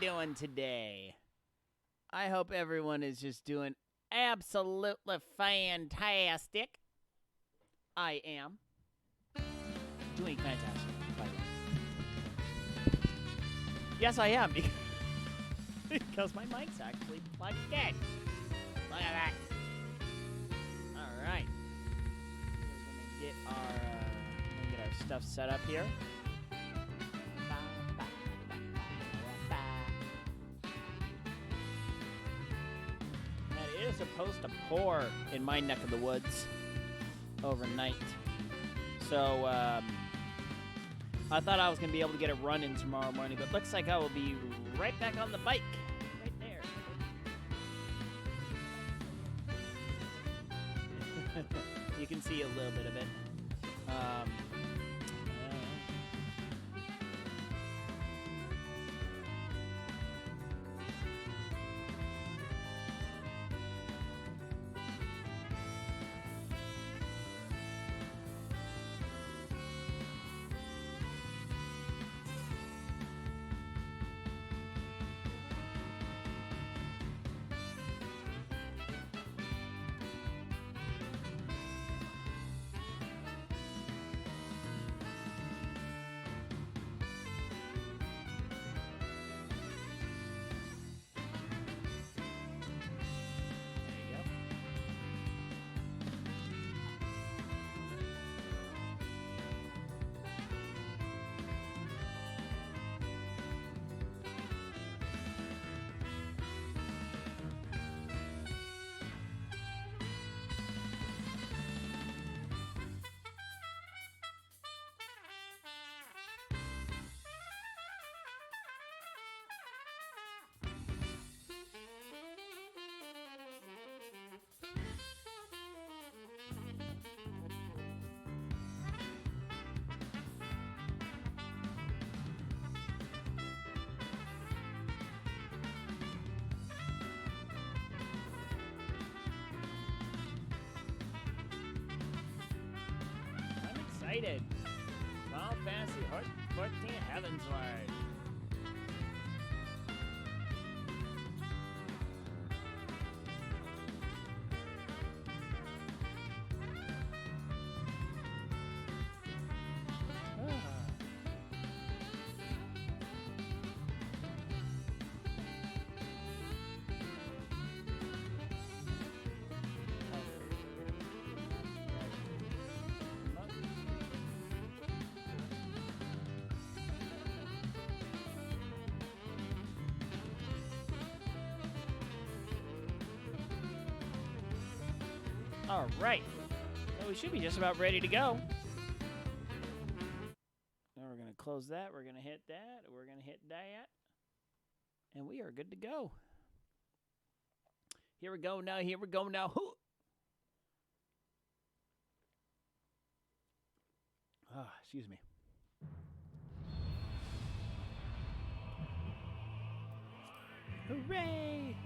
doing today? I hope everyone is just doing absolutely fantastic. I am doing fantastic, by the way. Yes, I am, because my mic's actually plugged in. Look at that. All right. We're gonna get our stuff set up here. It is supposed to pour in my neck of the woods overnight. So, I thought I was going to be able to get it running tomorrow morning, but looks like I will be right back on the bike. Right there. You can see a little bit of it. Excited. Final Fantasy 14 Heavensward. All right. So we should be just about ready to go. Now we're going to close that. We're going to hit that. We're going to hit that. And we are good to go. Here we go now. Here we go now. Excuse me. Hooray!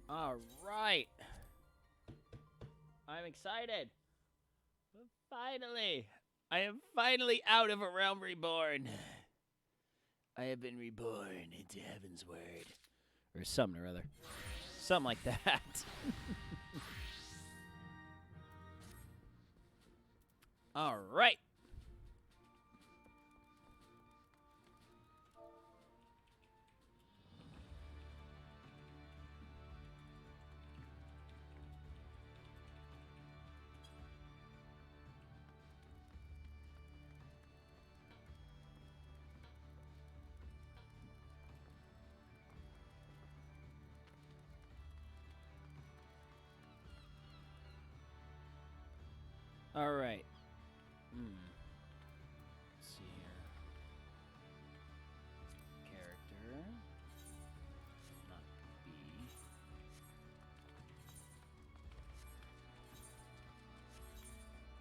All right. I'm excited. Finally. I am finally out of A Realm Reborn. I have been reborn into Heavensward. Or something or other. Something like that. All right. All right. Let's see here. Character. Not B.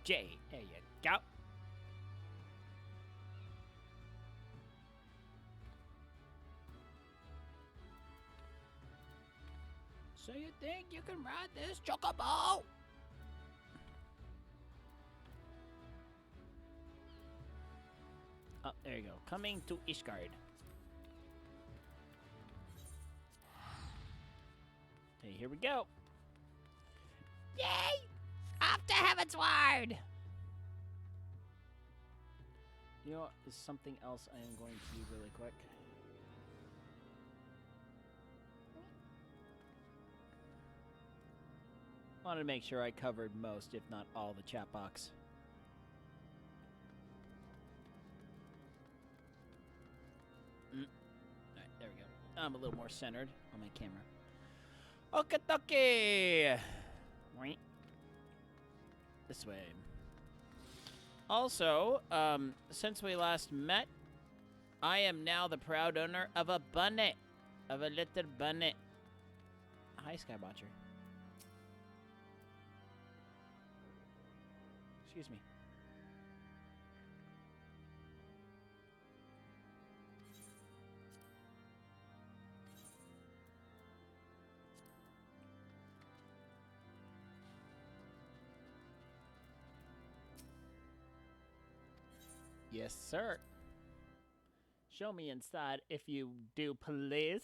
J. There you go. So you think you can ride this chocobo? There you go. Coming to Ishgard. Okay, here we go. Yay! Off to Heavensward! You know what? Is something else I am going to do really quick. Wanted to make sure I covered most, if not all, the chat box. Alright, there we go. I'm a little more centered on my camera. Okie dokie! This way. Also, since we last met, I am now the proud owner of a bunny. Of a little bunny. Hi, Skywatcher. Excuse me. Yes, sir. Show me inside if you do, please.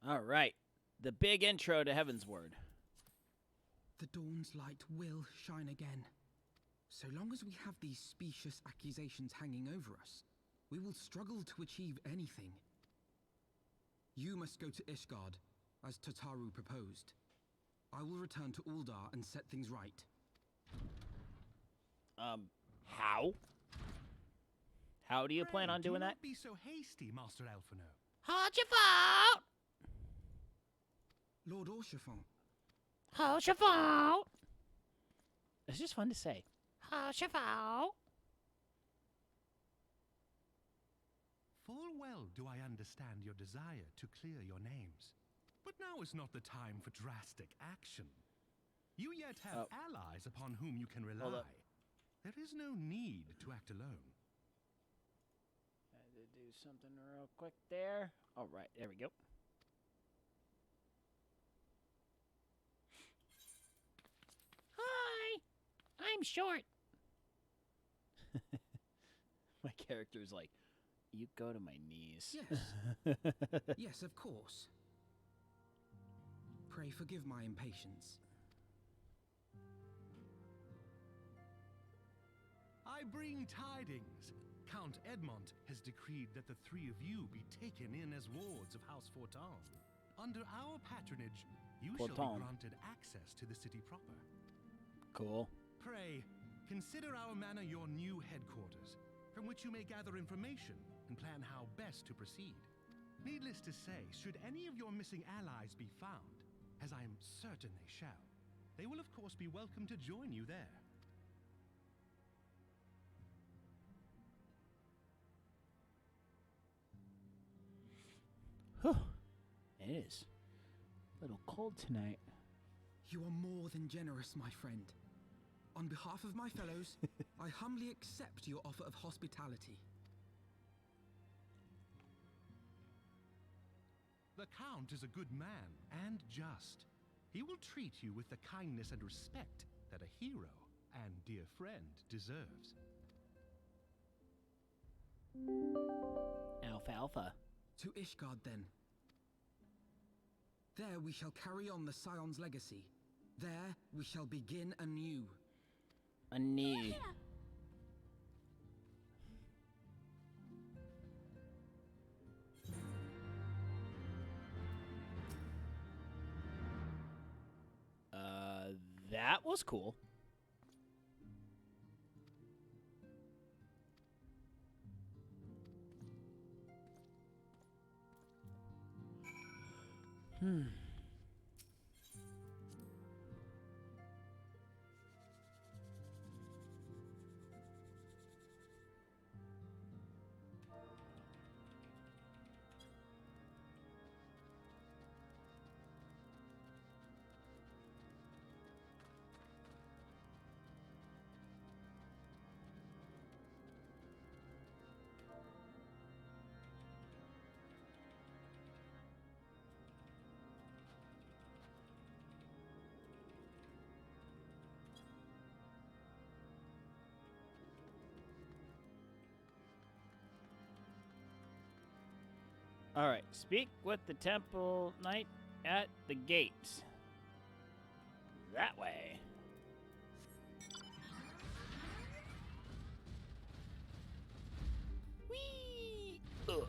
All right. The big intro to Heavensward. The dawn's light will shine again. So long as we have these specious accusations hanging over us, we will struggle to achieve anything. You must go to Ishgard, as Tataru proposed. I will return to Uldar and set things right. How? How do you plan on doing that? Do not be so hasty, Master Alphino. Hold your phone! Lord Orchiffon. Hold your phone! It's just fun to say. Hold your phone! Full well do I understand your desire to clear your names. But now is not the time for drastic action. You yet have allies upon whom you can rely. There is no need to act alone. Had to do something real quick there. All right, there we go. Hi! I'm short. My character's like, you go to my knees. Yes. Yes, of course. Pray forgive my impatience. I bring tidings. Count Edmont has decreed that the three of you be taken in as wards of House Fortan. Under our patronage, you shall be granted access to the city proper. Cool. Pray, consider our manor your new headquarters, from which you may gather information and plan how best to proceed. Needless to say, should any of your missing allies be found, as I am certain they shall, they will of course be welcome to join you there. Whew. It is a little cold tonight. You are more than generous, my friend. On behalf of my fellows, I humbly accept your offer of hospitality. The Count is a good man and just. He will treat you with the kindness and respect that a hero and dear friend deserves. Alfalfa. To Ishgard, then. There we shall carry on the Scion's legacy. There we shall begin anew. Anew. That was cool. All right. Speak with the temple knight at the gate. That way. Whee! Ugh.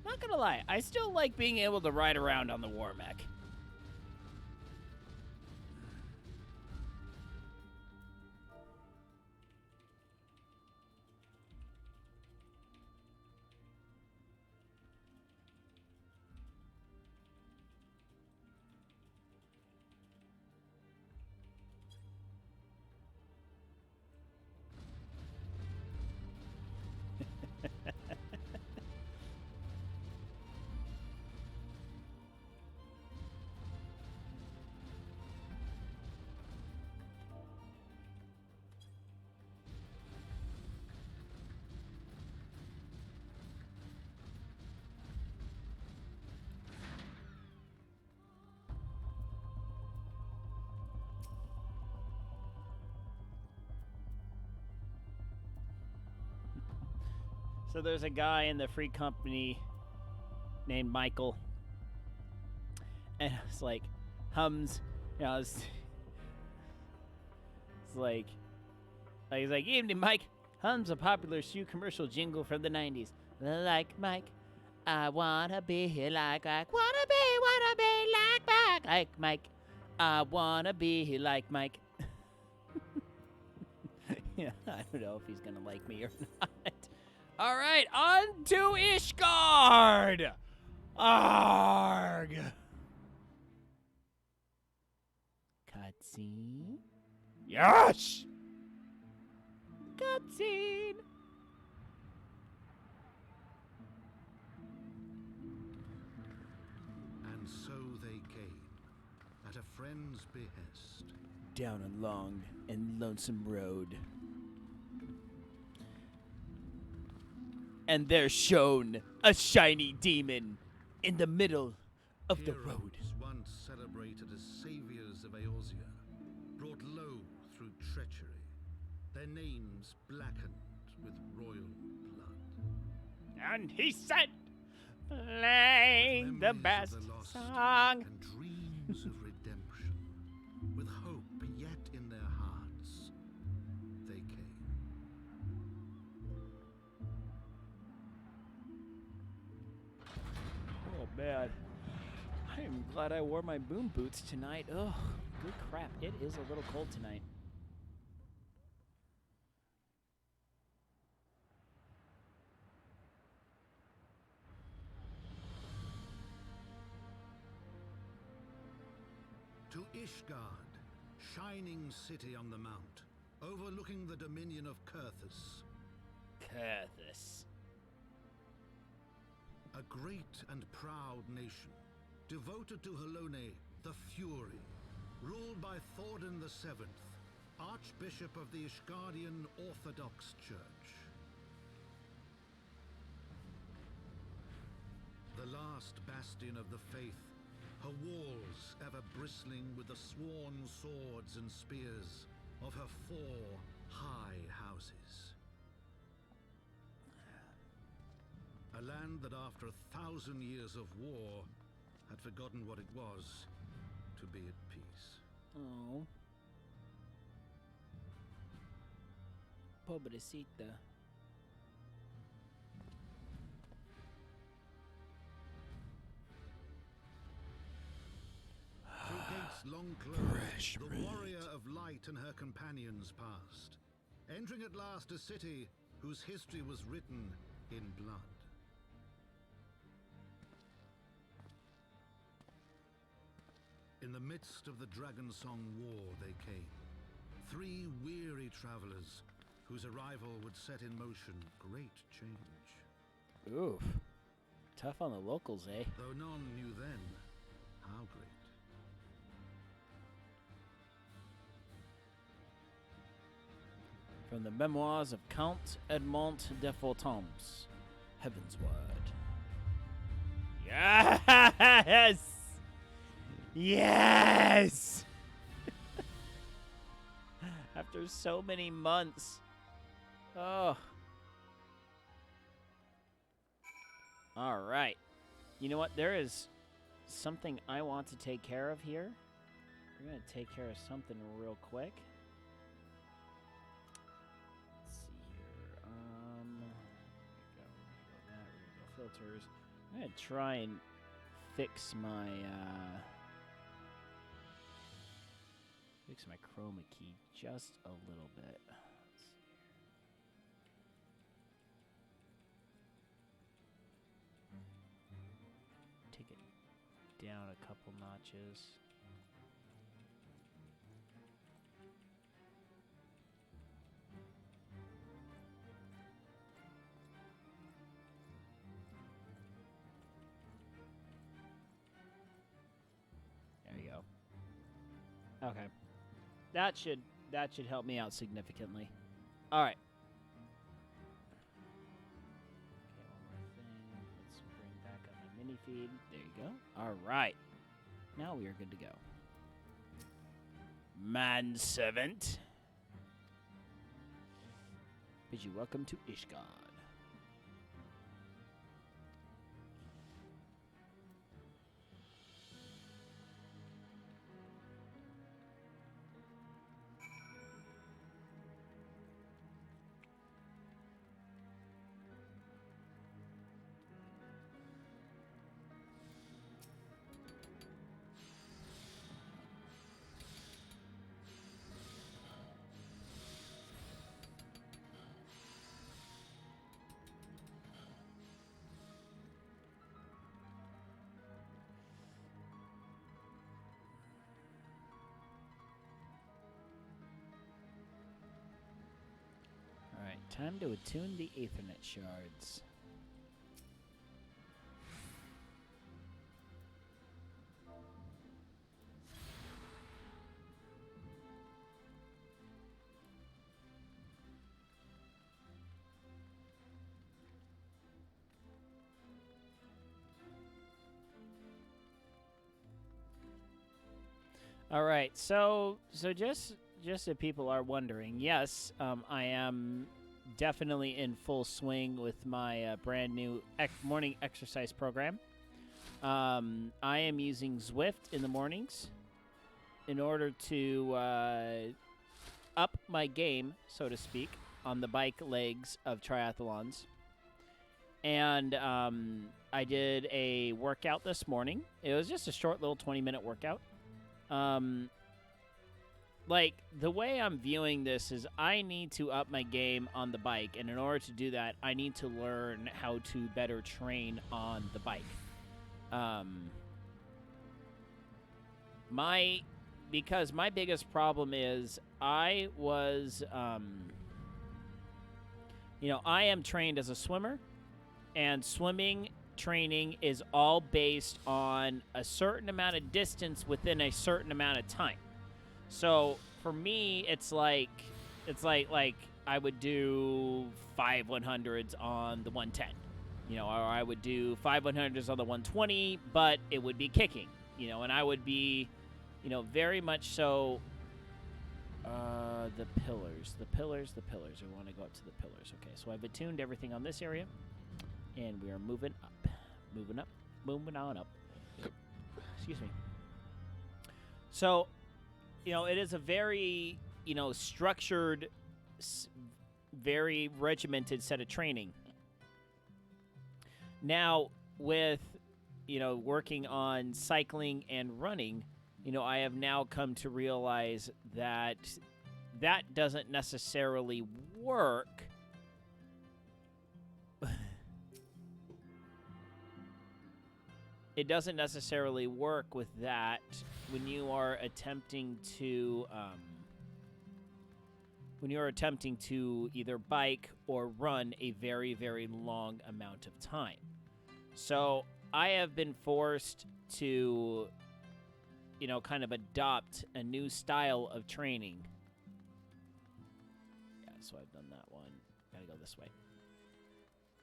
Not gonna lie, I still like being able to ride around on the war mech. So there's a guy in the free company named Michael, and it's like hums, it's like he's like, "Evening, Mike." Hums a popular shoe commercial jingle from the 90s. Like Mike, I wanna be like Mike. Wanna be like Mike. I wanna be like Mike. Yeah, I don't know if he's gonna like me or not. All right, on to Ishgard! Arg! Cutscene? Yes! Cutscene! And so they came, at a friend's behest. Down a long and lonesome road. And there shone a shiny demon in the middle of the road. Heroes once celebrated as saviors of Eorzea, brought low through treachery, their names blackened with royal blood. And he said, play With the memories best of the lost song. and dreams of redemption, with hope yet in their hearts, they came. Oh, man. I am glad I wore my boom boots tonight. Ugh, good crap. It is a little cold tonight. To Ishgard, shining city on the mount, overlooking the dominion of Kurthus. Kurthus. A great and proud nation, devoted to Halone, the Fury, ruled by Thordan VII, Archbishop of the Ishgardian Orthodox Church. The last bastion of the faith, her walls ever bristling with the sworn swords and spears of her 4 high houses. A land that after 1,000 years of war had forgotten what it was to be at peace. Oh. Pobrecita. Through gates long closed, the warrior of light and her companions passed, entering at last a city whose history was written in blood. In the midst of the Dragonsong War they came, 3 weary travelers whose arrival would set in motion great change. Oof. Tough on the locals, eh? Though none knew then how great. From the memoirs of Count Edmond de Fortemps, Heavensward. Yes! Yes! After so many months Oh. All right. You know what? There is something I want to take care of here. We're going to take care of something real quick. Let's see here. We're going to go that. We're going to go filters. I'm going to try and fix my chroma key just a little bit. Let's see here. Take it down a couple notches. There you go. Okay. That should help me out significantly. All right. Okay, one more thing. Let's bring back up my mini feed. There you go. All right. Now we are good to go. Manservant. Bid you welcome to Ishgard. Alright, time to attune the Aethernet shards. All right, so just so people are wondering, yes, I am definitely in full swing with my brand new morning exercise program. I am using Zwift in the mornings in order to up my game, so to speak, on the bike legs of triathlons. And I did a workout this morning. It was just a short little 20-minute workout. Like, the way I'm viewing this is I need to up my game on the bike, and in order to do that, I need to learn how to better train on the bike. Because my biggest problem is I was, I am trained as a swimmer, and swimming training is all based on a certain amount of distance within a certain amount of time. So for me, it's like I would do 5 100s on the 110, or I would do 5 100s on the 120, but it would be kicking, and I would be, very much so. The pillars. We want to go up to the pillars. Okay, so I've attuned everything on this area, and we are moving on up. Excuse me. So, it is a very, structured, very regimented set of training. Now, with, working on cycling and running, I have now come to realize that that doesn't necessarily work. It doesn't necessarily work with that when you are attempting to either bike or run a very, very long amount of time. So I have been forced to, kind of adopt a new style of training. Yeah, so I've done that one. Gotta go this way.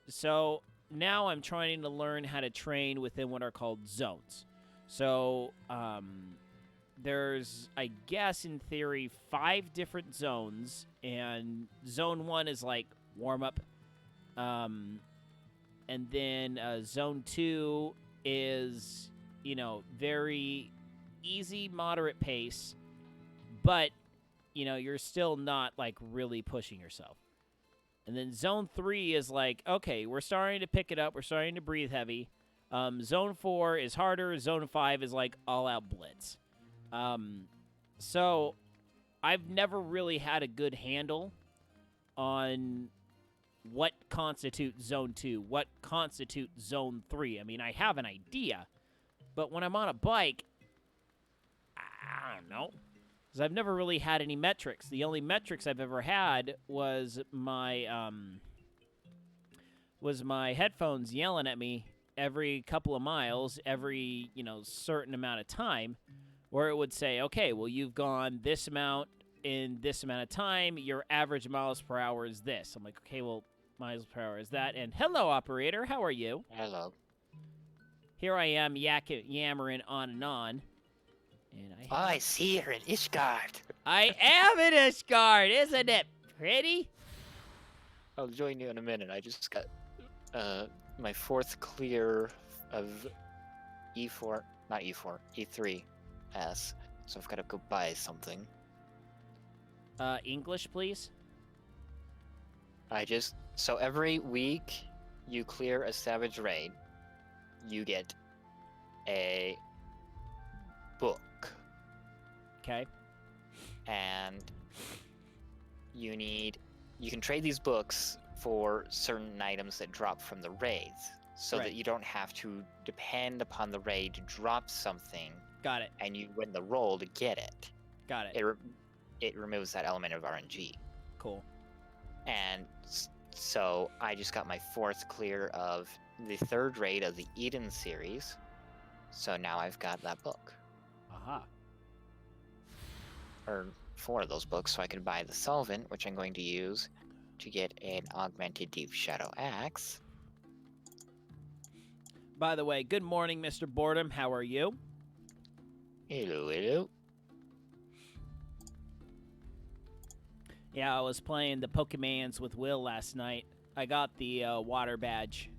So now I'm trying to learn how to train within what are called zones. So there's, I guess, in theory, 5 different zones, and zone 1 is like warm-up. And then Zone 2 is, very easy, moderate pace, but, you're still not, like, really pushing yourself. And then Zone 3 is like, okay, we're starting to pick it up. We're starting to breathe heavy. Zone 4 is harder. Zone 5 is, like, all-out blitz. So I've never really had a good handle on what constitutes Zone 2, what constitutes Zone 3. I mean, I have an idea, but when I'm on a bike, I don't know. Because I've never really had any metrics. The only metrics I've ever had was my headphones yelling at me every couple of miles, every, certain amount of time, where it would say, okay, well, you've gone this amount in this amount of time. Your average miles per hour is this. I'm like, okay, well, miles per hour is that. And hello, operator. How are you? Hello. Here I am yammering on and on. And I see you're in Ishgard. I am in Ishgard. Isn't it pretty? I'll join you in a minute. I just got my 4th clear of E4, not E4, E3 S. So I've got to go buy something. English, please. So every week you clear a savage raid, you get a book. Okay. And you can trade these books for certain items that drop from the raids, so that you don't have to depend upon the raid to drop something. Got it. And you win the roll to get it. Got it. It removes that element of RNG. Cool. And so I just got my 4th clear of the 3rd raid of the Eden series. So now I've got that book. Aha. Or 4 of those books, so I can buy the solvent, which I'm going to use to get an augmented deep shadow axe. By the way, good morning, Mr. Boredom. How are you? Hello, hello. Yeah, I was playing the Pokemans with Will last night. I got the water badge.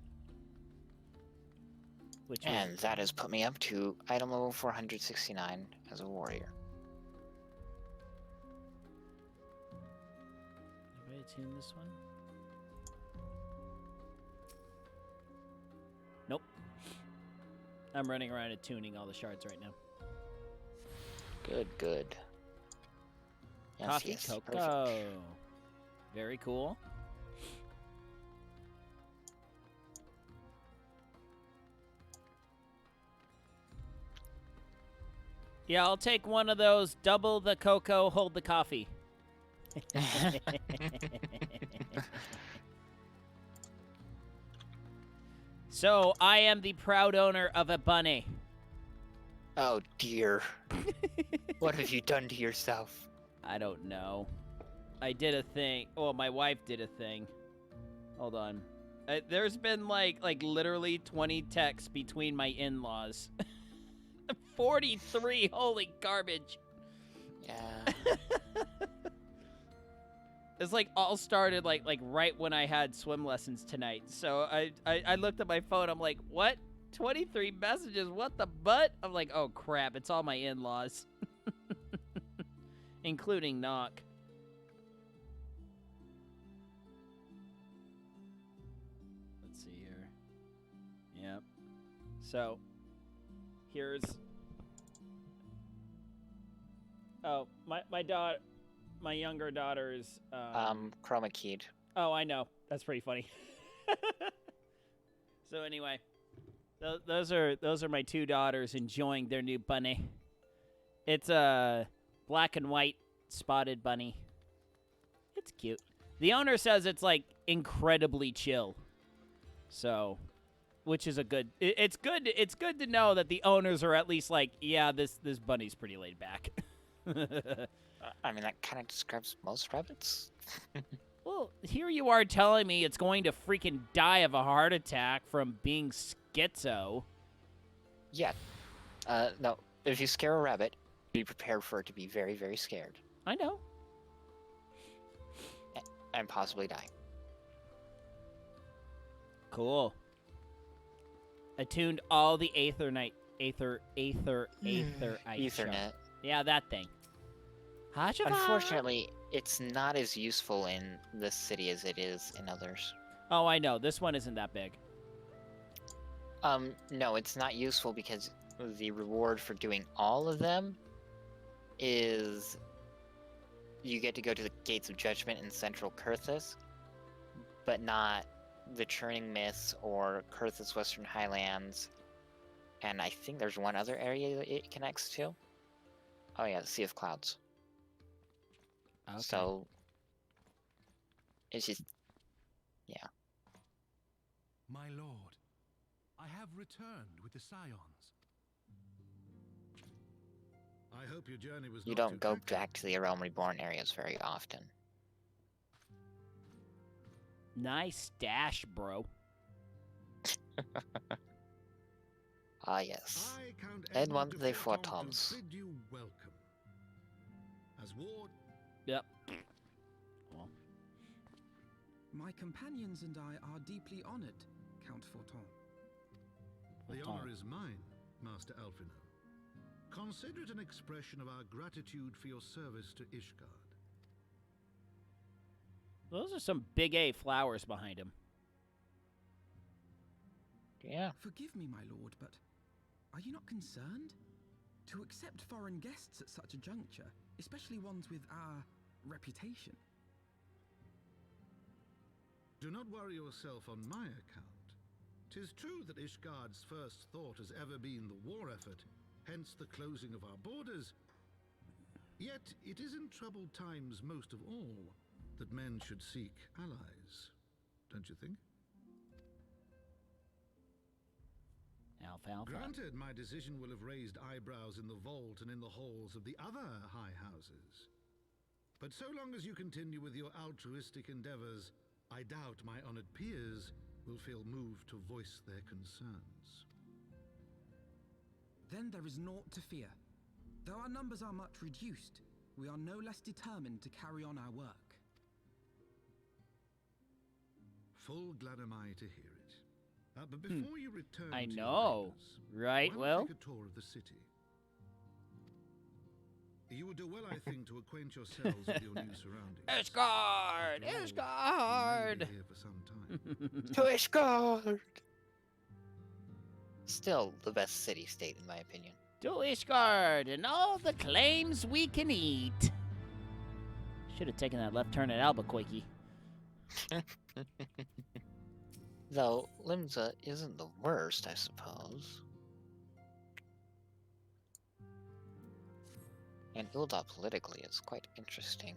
And that has put me up to item level 469 as a warrior. Have I tuned this one? Nope. I'm running around and tuning all the shards right now. Good, good. Yes, Coffee yes, cocoa. perfect. Very cool. Yeah, I'll take one of those. Double the cocoa, hold the coffee. So, I am the proud owner of a bunny. Oh dear. What have you done to yourself? I don't know. I did a thing. Oh, my wife did a thing. Hold on. There's been like literally 20 texts between my in-laws. 43. Holy garbage. Yeah. It's like all started like right when I had swim lessons tonight. So I looked at my phone. I'm like, what? 23 messages? What the butt? I'm like, oh crap. It's all my in-laws. Including Knock. Let's see here. Yep. So, here's... Oh, my daughter... My younger daughter's... Chroma keyed. Oh, I know. That's pretty funny. So anyway, those are my 2 daughters enjoying their new bunny. It's a black and white spotted bunny. It's cute. The owner says it's like incredibly chill. So, which is a good. It's good. It's good to know that the owners are at least like, yeah, this bunny's pretty laid back. I mean, that kind of describes most rabbits. Well, here you are telling me it's going to freaking die of a heart attack from being schizo. Yeah. No. If you scare a rabbit, be prepared for it to be very, very scared. I know. And possibly die. Cool. Attuned all the Aetherite. Ethernet. Yeah, that thing. Hashava! Unfortunately, it's not as useful in this city as it is in others. Oh, I know. This one isn't that big. No, it's not useful because the reward for doing all of them is you get to go to the Gates of Judgment in Central Kurthus, but not the Churning Myths or Kurthus Western Highlands, and I think there's one other area that it connects to. Oh yeah, the Sea of Clouds. Okay. So, it's just, yeah. My lord, I have returned with the Scions. I hope your journey was You not don't too go hectic. back to the Realm Reborn areas very often. Nice stash, bro. Ah yes. I count Edmond Edmond de de Forton Fortons. to bid you welcome. As ward, Yep. Well, My companions and I are deeply honored, Count Forton. the Forton. honor is mine, Master Alfino. Consider it an expression of our gratitude for your service to Ishgard. those are some big A flowers behind him. Yeah. Forgive me, my lord, but are you not concerned? To accept foreign guests at such a juncture, especially ones with our reputation. Do not worry yourself on my account. 'Tis true that Ishgard's first thought has ever been the war effort, hence the closing of our borders. Yet it is in troubled times most of all that men should seek allies, don't you think? Alfalfa. Granted, my decision will have raised eyebrows in the vault and in the halls of the other high houses. But so long as you continue with your altruistic endeavors, I doubt my honored peers will feel moved to voice their concerns. Then there is naught to fear. Though our numbers are much reduced, we are no less determined to carry on our work. Full glad am I to hear it. But before you return I to your know, labors, right, why not Will? take a tour of the city? You would do well, I think, to acquaint yourselves with your new surroundings. Ishgard! After all, you may Ishgard! be here for some time. To Ishgard! Still the best city-state, in my opinion. To Ishgard and all the claims we can eat. Should have taken that left turn at Albuquerque. Though, Limsa isn't the worst, I suppose. And Ildop politically is quite interesting.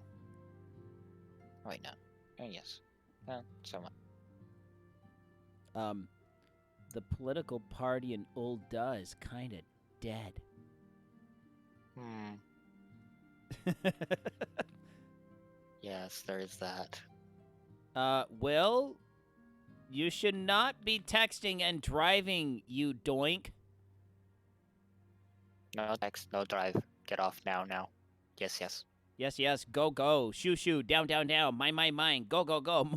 Oh, wait, no. Oh, yes. Well, somewhat. The political party in Ul'dah is kind of dead. Yes, there is that. Will, you should not be texting and driving, you doink. No text, no drive. Get off now. Yes, yes. Yes, yes, go, go. Shoo, shoo, down, down, down. Mine. Go, go, go.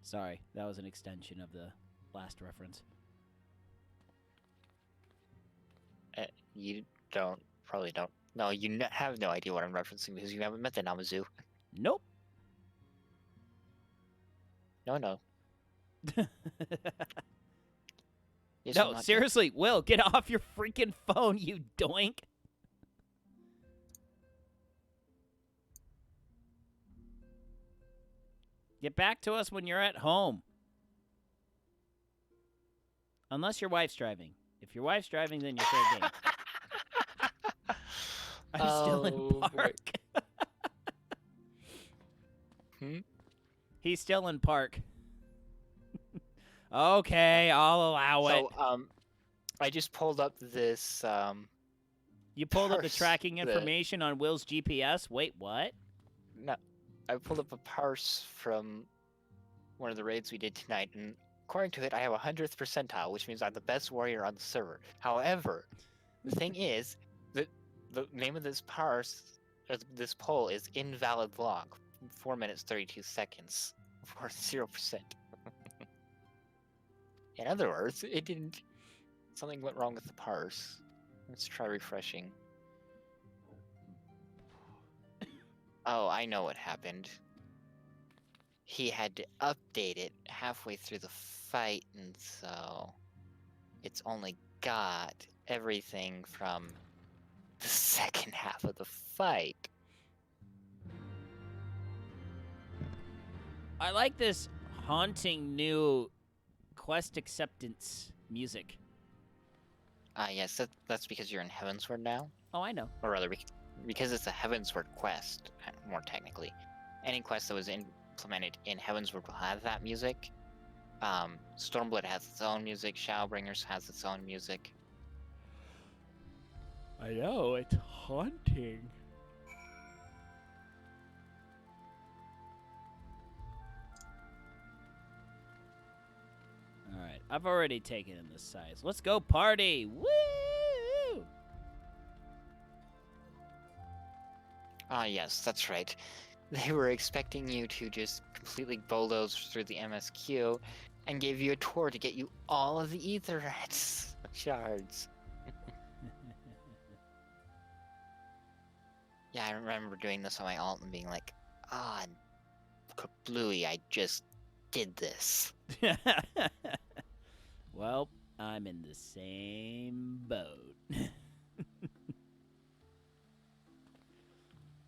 Sorry, that was an extension of the last reference. You probably don't. No, you have no idea what I'm referencing because you haven't met the Namazu. Nope. No. Yes, No, I'm not seriously, Will, get off your freaking phone, you doink. Get back to us when you're at home. Unless your wife's driving. If your wife's driving, then you're fair game. I'm still in Oh, boy. park. Hmm? He's still in park. Okay, I'll allow it. So, I just pulled up this, You pulled up the parse tracking the- information on Will's GPS? Wait, what? No, I pulled up a parse from one of the raids we did tonight, and according to it, I have 100th percentile, which means I'm the best warrior on the server. However, the thing is, the name of this parse, or this poll, is invalid log. 4 minutes 32 seconds. worth 0%. In other words, it didn't. Something went wrong with the parse. Let's try refreshing. Oh, I know what happened. He had to update it halfway through the fight, and so it's only got everything from the second half of the fight. I like this haunting new quest acceptance music. Yes, that's because you're in Heavensward now. Oh, I know. Or rather, because it's a Heavensward quest, more technically. Any quest that was implemented in Heavensward will have that music. Stormblood has its own music, Shadowbringers has its own music. I know, it's haunting. Alright, I've already taken in this size. Let's go party! Woo! Ah, yes, that's right. They were expecting you to just completely bulldoze through the MSQ and gave you a tour to get you all of the Aetherite shards. Yeah, I remember doing this on my alt and being like, ah, kablooey, I just did this. Well, I'm in the same boat.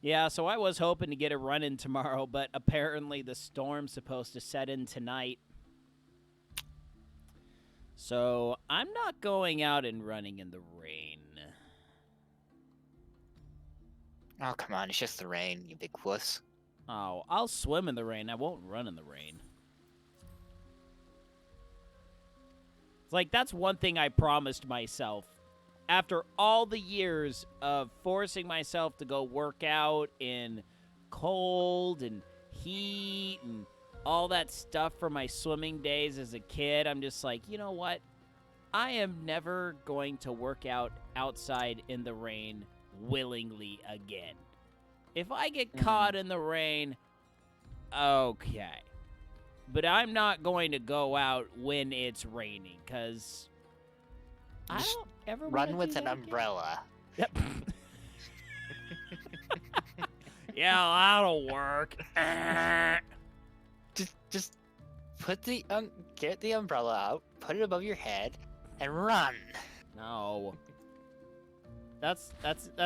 Yeah, so I was hoping to get a run in tomorrow, but apparently the storm's supposed to set in tonight. So I'm not going out and running in the rain. Oh, come on, it's just the rain, you big wuss. Oh, I'll swim in the rain. I won't run in the rain. It's like, that's one thing I promised myself. After all the years of forcing myself to go work out in cold and heat and all that stuff for my swimming days as a kid, I'm just like, you know what? I am never going to work out outside in the rain willingly again. If I get caught in the rain, okay. But I'm not going to go out when it's raining, because I don't ever Run wanna with do an that again. umbrella. Yep. Yeah, that'll work. Just put the get the umbrella out, put it above your head, and run. No. That's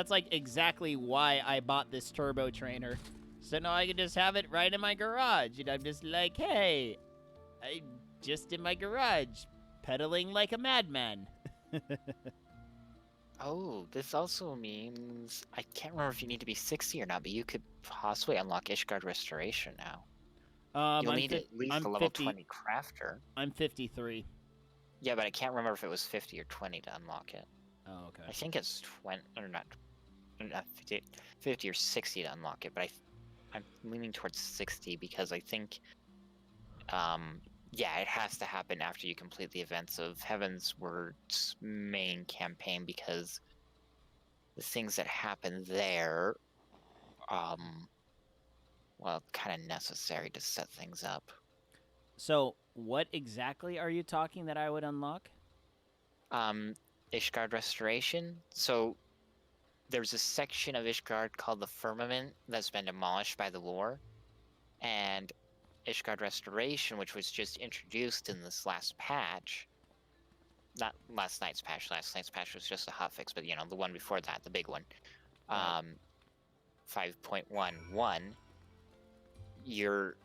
like exactly why I bought this turbo trainer. So now I can just have it right in my garage. And I'm just like, hey, I'm just in my garage, pedaling like a madman. Oh, this also means I can't remember if you need to be 60 or not, but you could possibly unlock Ishgard Restoration now. You'll I'm need at least I'm a level 50 20 crafter. I'm 53. Yeah, but I can't remember if it was 50 or 20 to unlock it. Oh, okay. I think it's 20 or not 50 or 60 to unlock it, but I'm leaning towards 60 because I think yeah, it has to happen after you complete the events of Heavensward's main campaign, because the things that happen there, well, kind of necessary to set things up. So, what exactly are you talking that I would unlock? Ishgard Restoration. So, there's a section of Ishgard called the Firmament that's been demolished by the war, and Ishgard Restoration, which was just introduced in this last patch. Not last night's patch. Last night's patch was just a hotfix, but you know, the one before that, the big one. Right. 5.11. You're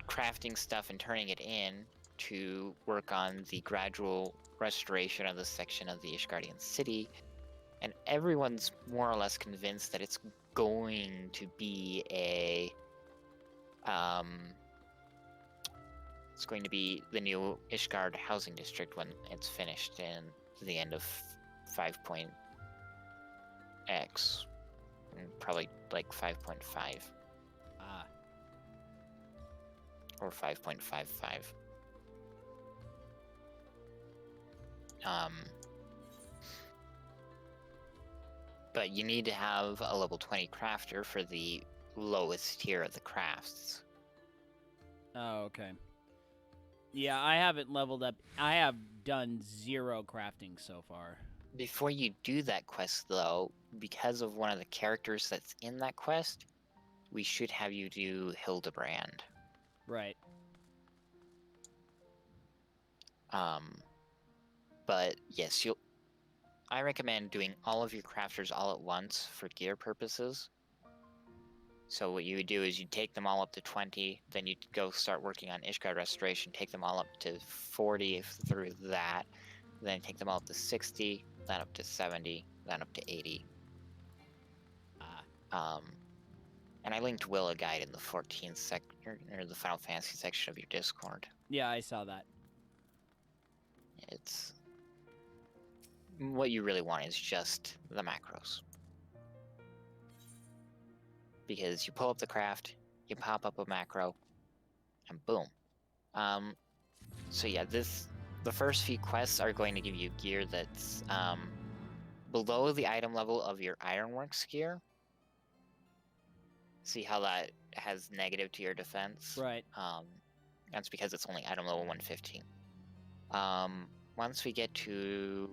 crafting stuff and turning it in to work on the gradual restoration of this section of the Ishgardian city. And everyone's more or less convinced that it's going to be a it's going to be the new Ishgard housing district when it's finished in the end of 5.x, probably like 5.5 Ah. or 5.55. But you need to have a level 20 crafter for the lowest tier of the crafts. Oh, okay. Yeah, I haven't leveled up. I have done 0 crafting so far. Before you do that quest, though, because of one of the characters that's in that quest, we should have you do Hildebrand. Right. But yes, I recommend doing all of your crafters all at once for gear purposes. So what you would do is you'd take them all up to 20, then you'd go start working on Ishgard Restoration, take them all up to 40 through that, then take them all up to 60, then up to 70, then up to 80. And I linked Will a guide in the 14th sector, or the Final Fantasy section of your Discord. Yeah, I saw that. It's... What you really want is just the macros. Because you pull up the craft, you pop up a macro, and boom. So yeah, the first few quests are going to give you gear that's below the item level of your Ironworks gear. See how that has negative to your defense? Right. That's because it's only item level 115. Once we get to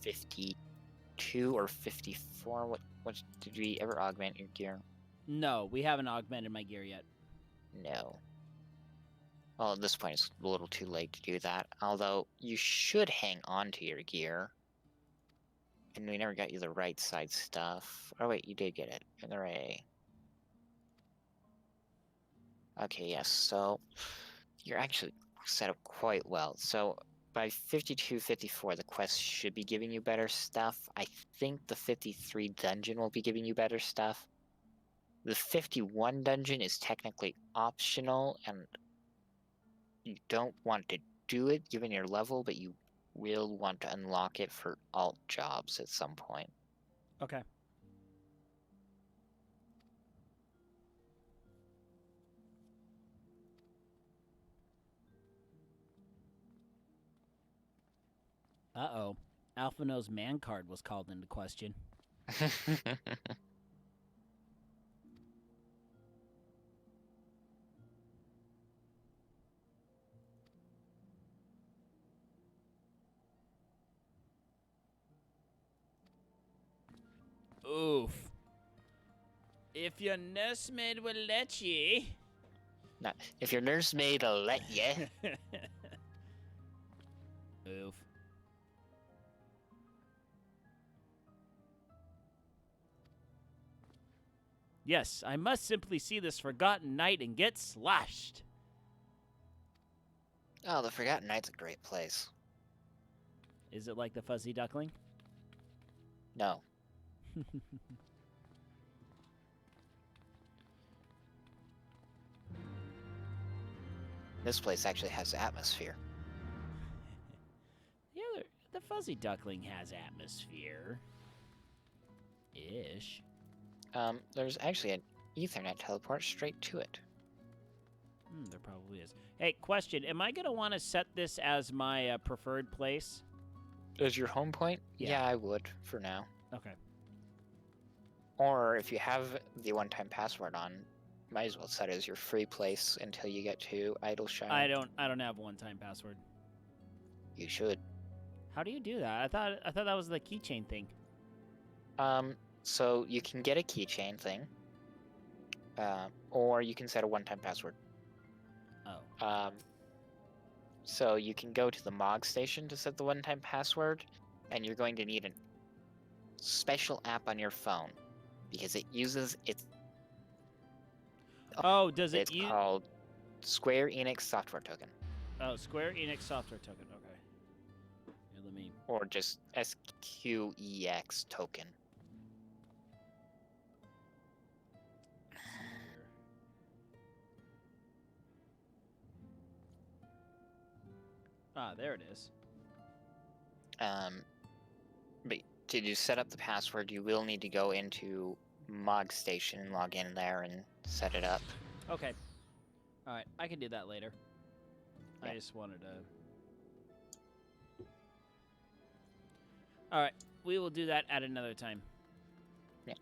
52 or 54, what did we ever augment your gear? No, we haven't augmented my gear yet. No. Well, at this point, it's a little too late to do that. Although, you should hang on to your gear. And we never got you the right side stuff. Oh wait, you did get it. In the right. Okay, yes, so you're actually set up quite well. So by 52, 54, the quest should be giving you better stuff. I think the 53 dungeon will be giving you better stuff. The 51 dungeon is technically optional, and you don't want to do it given your level, but you will want to unlock it for alt jobs at some point. Okay. Uh-oh. Alphino's man card was called into question. Oof. If your nursemaid will let ye. Now, if your nursemaid will let you. Oof. Yes, I must simply see this forgotten knight and get sloshed. Oh, the Forgotten Knight's a great place. Is it like the fuzzy duckling? No. This place actually has atmosphere. The fuzzy duckling has atmosphere. Ish. There's actually an Ethernet teleport straight to it. There probably is. Hey, question. Am I going to want to set this as my preferred place? As your home point? Yeah. Yeah, I would, for now. Okay. Or if you have the one-time password on, might as well set it as your free place until you get to Idle Shine. I don't have one-time password. You should. How do you do that? I thought that was the keychain thing. So you can get a keychain thing, or you can set a one-time password. Oh. So you can go to the MOG station to set the one-time password, and you're going to need a special app on your phone, because it uses its... Oh, does it It's called Square Enix Software Token. Oh, Square Enix Software Token. Okay. Here, let me... Or just SQEX Token. Ah, there it is. But to set up the password, you will need to go into MOG Station and log in there and set it up. Okay. All right, I can do that later. Yeah. I just wanted to... All right, we will do that at another time. Yeah.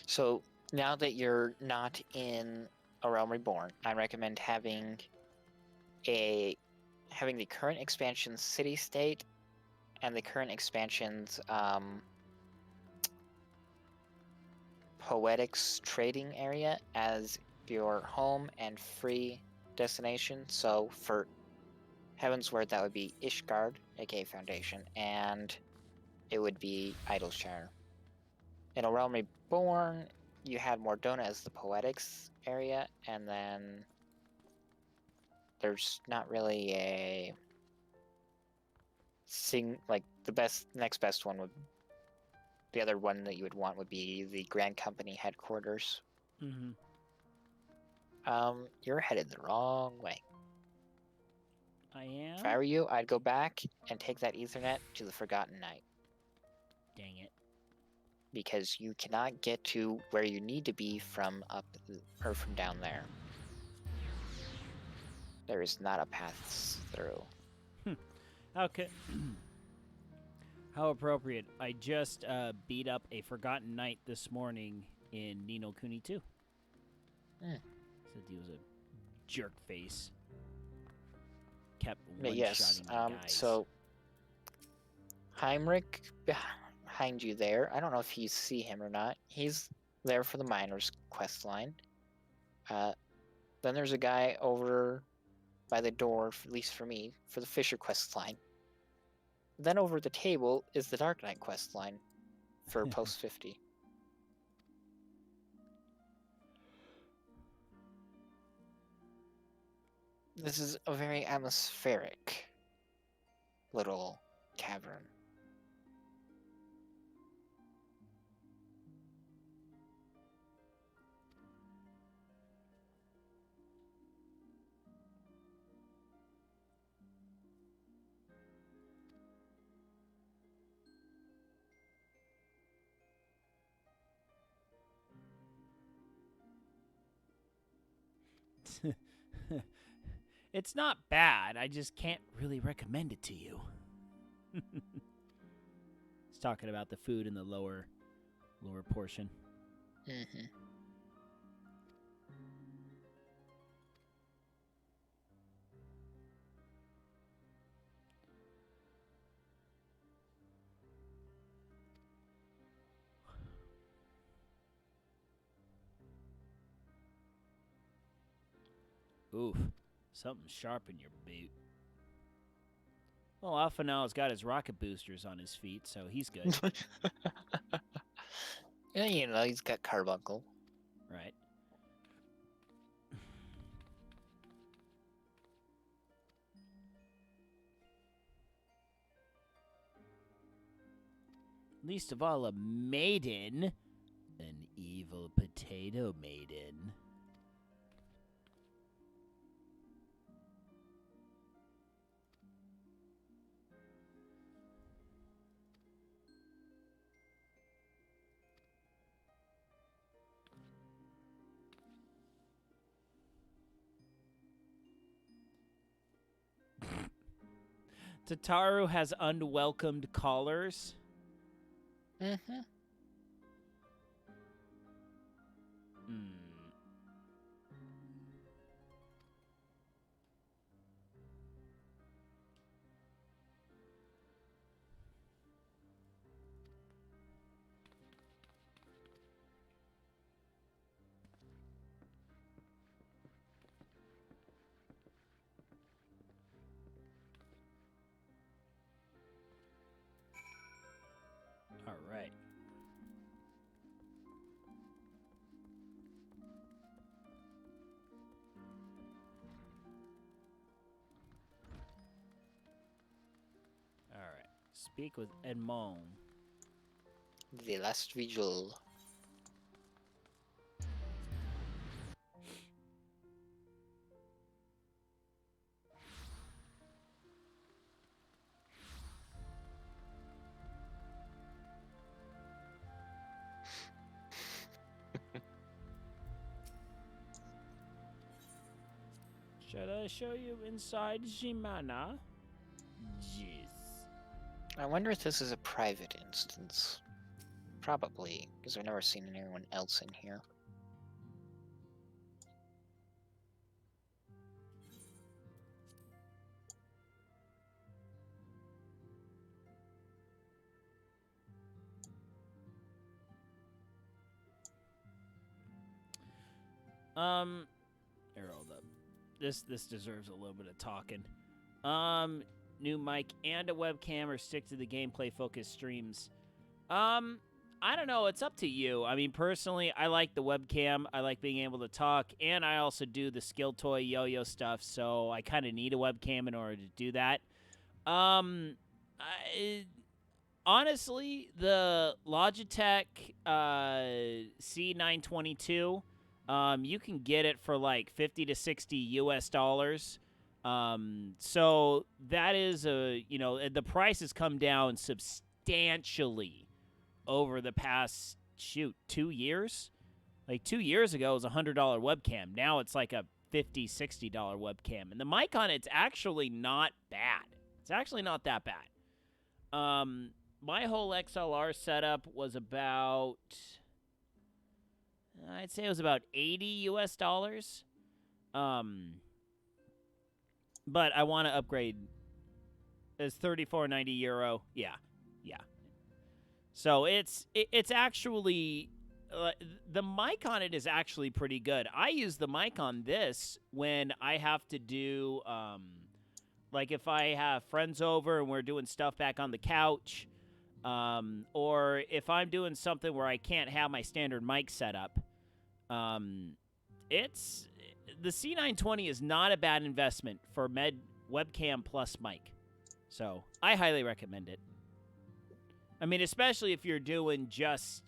So now that you're not in A Realm Reborn, I recommend having having the current expansion's city-state and the current expansion's poetics trading area as your home and free destination. So for Heavensward, that would be Ishgard, aka Foundation, and it would be Idleshire. In A Realm Reborn, you had Mordona as the poetics area, and then there's not really a like the next best one would, the other one that you would want would be the Grand Company headquarters. Mm-hmm. You're headed the wrong way. I am? If I were you, I'd go back and take that Ethernet to the Forgotten Night. Dang it. Because you cannot get to where you need to be from or from down there. There is not a path through. Okay. How appropriate. I just beat up a Forgotten Knight this morning in Ni no Kuni 2. Said he was a jerk face. Kept one-shotting my guys. So Heinrich behind you there. I don't know if you see him or not. He's there for the miners quest line. Then there's a guy over by the door, at least for me, for the Fisher quest line. Then over the table is the Dark Knight quest line for post 50. This is a very atmospheric little cavern. It's not bad. I just can't really recommend it to you. He's talking about the food in the lower portion. Mm-hmm. Oof. Something sharp in your boot. Well, Alphanal's got his rocket boosters on his feet, so he's good. Yeah, you know, he's got carbuncle. Right. Least of all, a maiden. An evil potato maiden. Tataru has unwelcomed callers. Mm-hmm. All right. All right. Speak with Edmond. The last vigil. Should I show you inside Jimana? Jeez. I wonder if this is a private instance. Probably, because I've never seen anyone else in here. Here, hold up. This deserves a little bit of talking. New mic and a webcam, or stick to the gameplay focused streams. I don't know. It's up to you. I mean, personally, I like the webcam. I like being able to talk, and I also do the skill toy yo-yo stuff, so I kind of need a webcam in order to do that. Honestly, the Logitech C922, you can get it for like $50 to $60 US. So that is the price has come down substantially over the past 2 years. Like 2 years ago, it was a $100 webcam. Now it's like a $50, $60 webcam, and the mic on it's actually not bad. It's actually not that bad. My whole XLR setup was about, I'd say it was about $80 US. But I want to upgrade. It's €34.90. Yeah. So it's actually the mic on it is actually pretty good. I use the mic on this when I have to do like if I have friends over and we're doing stuff back on the couch, or if I'm doing something where I can't have my standard mic set up. It's the C920 is not a bad investment for webcam plus mic. So I highly recommend it. I mean, especially if you're doing just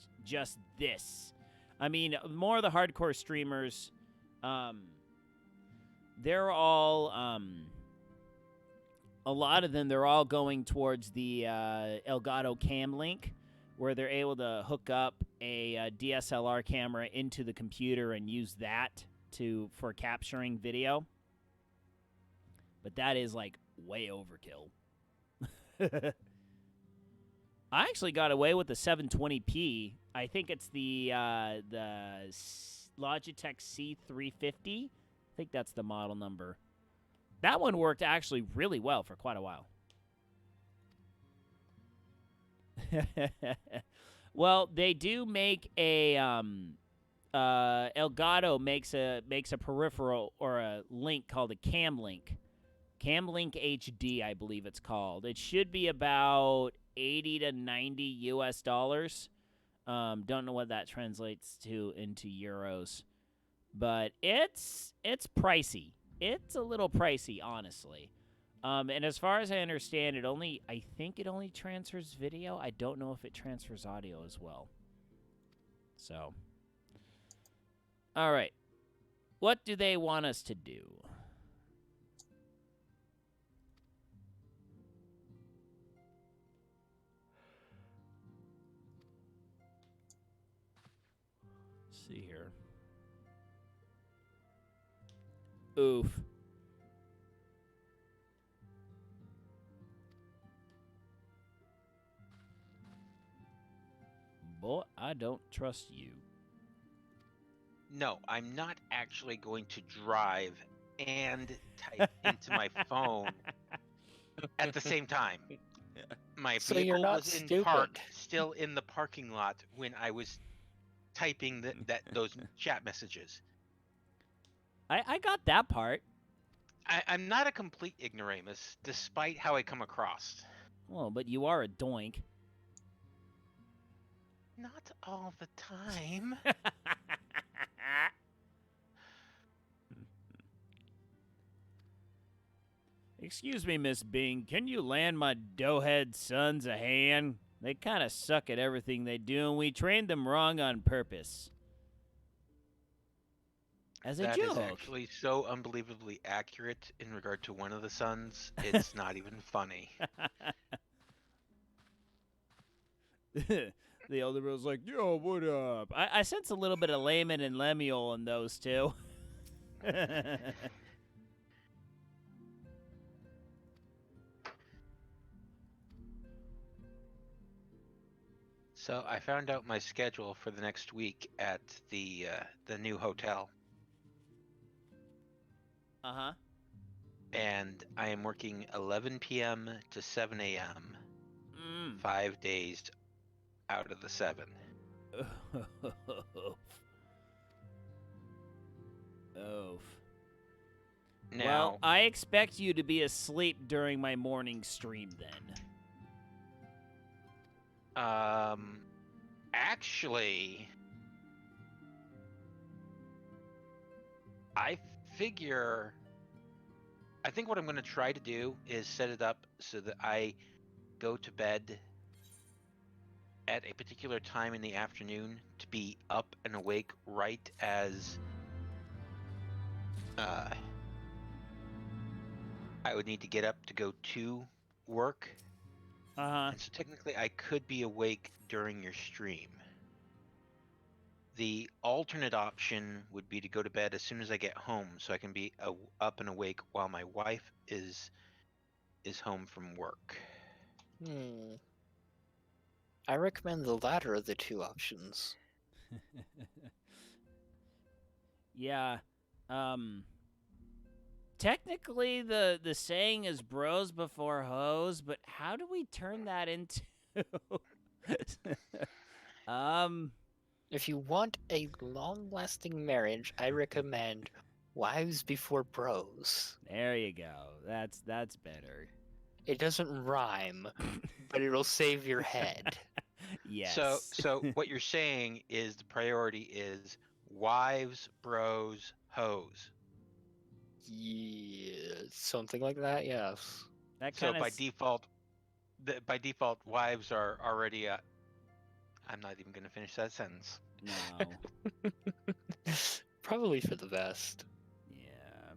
this. I mean, more of the hardcore streamers, they're all, a lot of them, they're all going towards the Elgato Cam Link, where they're able to hook up a DSLR camera into the computer and use that for capturing video. But that is like way overkill. I actually got away with the 720p. I think it's the Logitech C350. I think that's the model number. That one worked actually really well for quite a while. Well, they do make a Elgato makes a peripheral or a link called a Cam Link. Cam Link HD, I believe it's called. It should be about $80 to $90 US. Don't know what that translates to into euros, but it's pricey. It's a little pricey, honestly. And as far as I understand, I think it only transfers video. I don't know if it transfers audio as well. So, all right. What do they want us to do? Let's see here. Oof. Boy, I don't trust you. No, I'm not actually going to drive and type into my phone at the same time. My So vehicle you're not was in stupid. park, still in the parking lot when I was typing those chat messages. I got that part. I'm not a complete ignoramus, despite how I come across. Well, but you are a doink. Not all the time. Excuse me, Miss Bing. Can you land my doughhead sons a hand? They kind of suck at everything they do, and we trained them wrong on purpose. As a That joke. is actually so unbelievably accurate in regard to one of the sons. It's not even funny. The elder brother's like, yo, what up? I sense a little bit of Layman and Lemuel in those two. So I found out my schedule for the next week at the new hotel, Uh-huh. and I am working 11 p.m. to 7 a.m. 5 days out of the 7. Oof. Now, Well, I expect you to be asleep during my morning stream then. actually, I figure. I think what I'm going to try to do is set it up so that I go to bed at a particular time in the afternoon to be up and awake right as I would need to get up to go to work. Uh-huh. And so technically I could be awake during your stream. The alternate option would be to go to bed as soon as I get home so I can be up and awake while my wife is home from work. I recommend the latter of the two options. Yeah. Technically the saying is bros before hoes, but how do we turn that into If you want a long-lasting marriage, I recommend wives before bros. there you go. That's better. It doesn't rhyme, but it'll save your head. Yes. So what you're saying is the priority is wives, bros, hoes. Yeah, something like that, yes. that So kind of by default, wives are already. I'm not even going to finish that sentence. no. Probably for the best. Yeah.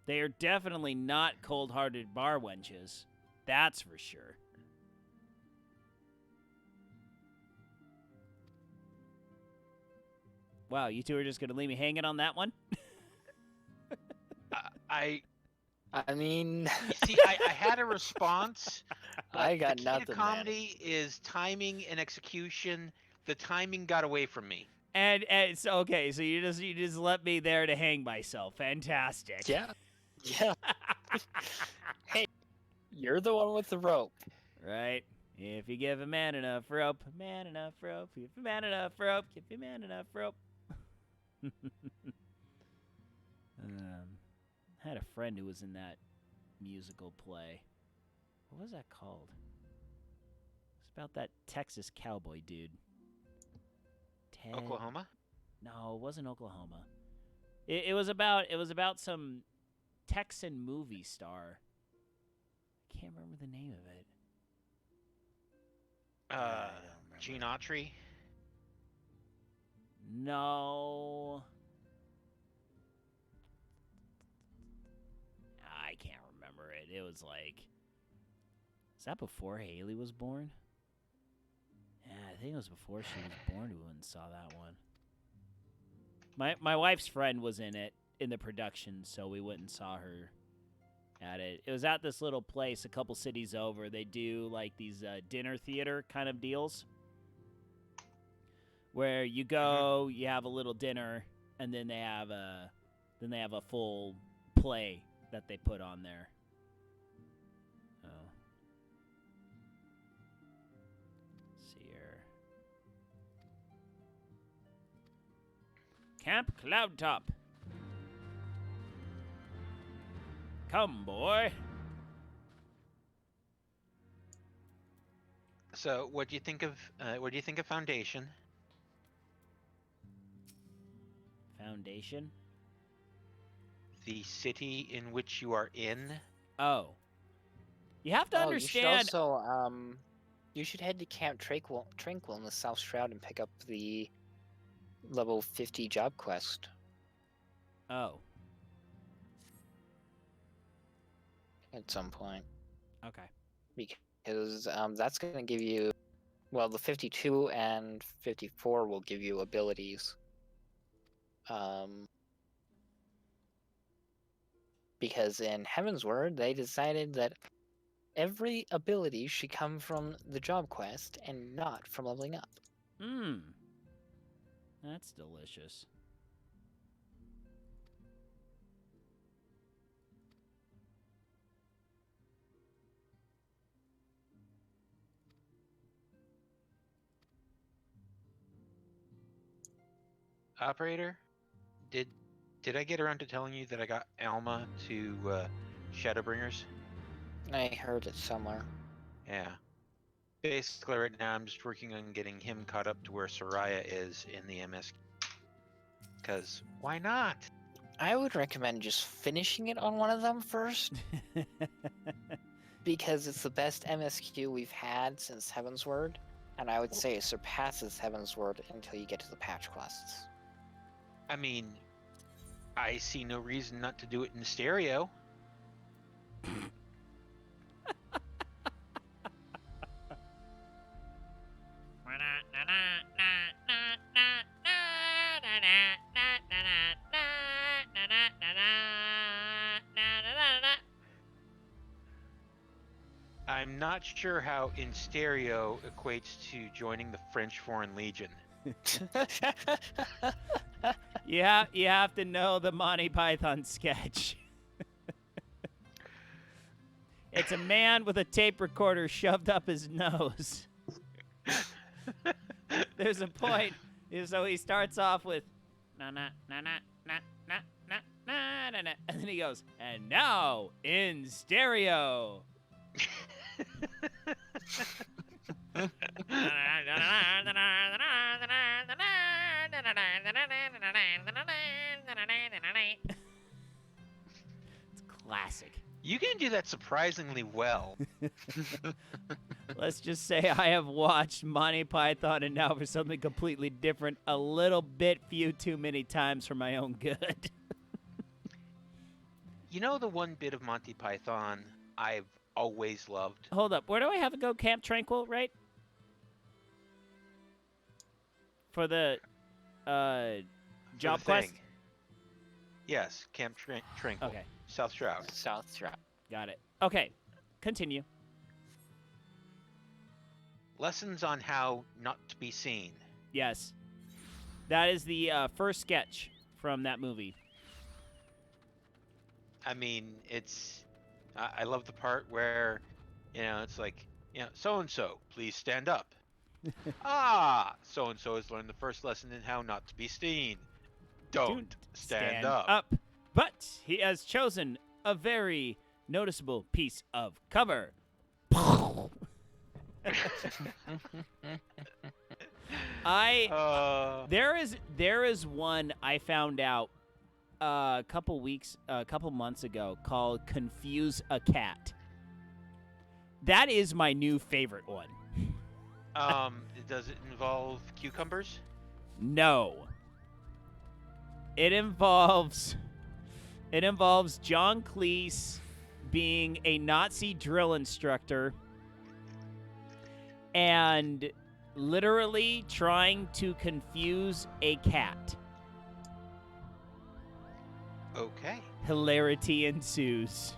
They are definitely not cold-hearted bar wenches. That's for sure. Wow, you two are just going to leave me hanging on that one? I mean, You see, I had a response. But I got the key nothing, to man. comedy is timing and execution. The timing got away from me. And so okay, so you just let me there to hang myself. Fantastic. yeah. Yeah. Hey, you're the one with the rope. Right? If you give a man enough rope, man enough rope, give a man enough rope, give a man enough rope. I had a friend who was in that musical play. What was that called? It's about that Texas cowboy dude. Ted. Oklahoma? No, it wasn't Oklahoma. It was about some Texan movie star. I can't remember the name of it. I don't remember. Gene Autry? No. I can't remember it. It was like, is that before Haley was born? Yeah, I think it was before she was born. We went and saw that one. My wife's friend was in it, in the production, so we went and saw her at it. It was at this little place a couple cities over. They do like these dinner theater kind of deals where you go, you have a little dinner, and then they have a full play that they put on there. Oh. Let's see here. Camp Cloudtop. Come, boy. So, what do you think of Foundation? Foundation? The city in which you are in? Oh. You have to understand. You should head to Camp Tranquil in the South Shroud and pick up the level 50 job quest. Oh. At some point. Okay. Because that's going to give you, well, the 52 and 54 will give you abilities. Because in Heavensward, they decided that every ability should come from the job quest and not from leveling up. That's delicious. Operator? Did Did I get around to telling you that I got Alma to Shadowbringers? I heard it somewhere. Yeah. Basically, right now I'm just working on getting him caught up to where Soraya is in the MSQ. Because why not? I would recommend just finishing it on one of them first, because it's the best MSQ we've had since Heavensward, and I would say it surpasses Heavensward until you get to the patch quests. I mean, I see no reason not to do it in stereo. I'm not sure how in stereo equates to joining the French Foreign Legion. You have to know the Monty Python sketch. It's a man with a tape recorder shoved up his nose. There's a point, so he starts off with na na na na na na na na na na, and then he goes, and now in stereo. It's classic. You can do that surprisingly well. Let's just say I have watched Monty Python and now for something completely different a little bit few too many times for my own good. You know the one bit of Monty Python I've always loved? Hold up. Where do I have to go? Camp Tranquil, right? For the job the quest? thing. Yes, Camp Tranquil. Okay. South Shroud. South Shroud. Got it. Okay. Continue. Lessons on how not to be seen. Yes. That is the first sketch from that movie. I mean, it's... I love the part where, it's like, so-and-so, please stand up. So-and-so has learned the first lesson in how not to be seen. Don't stand up. But he has chosen a very noticeable piece of cover. There is one I found out a couple months ago called Confuse a Cat. That is my new favorite one. Does it involve cucumbers? No. It involves John Cleese being a Nazi drill instructor and literally trying to confuse a cat. Okay. Hilarity ensues.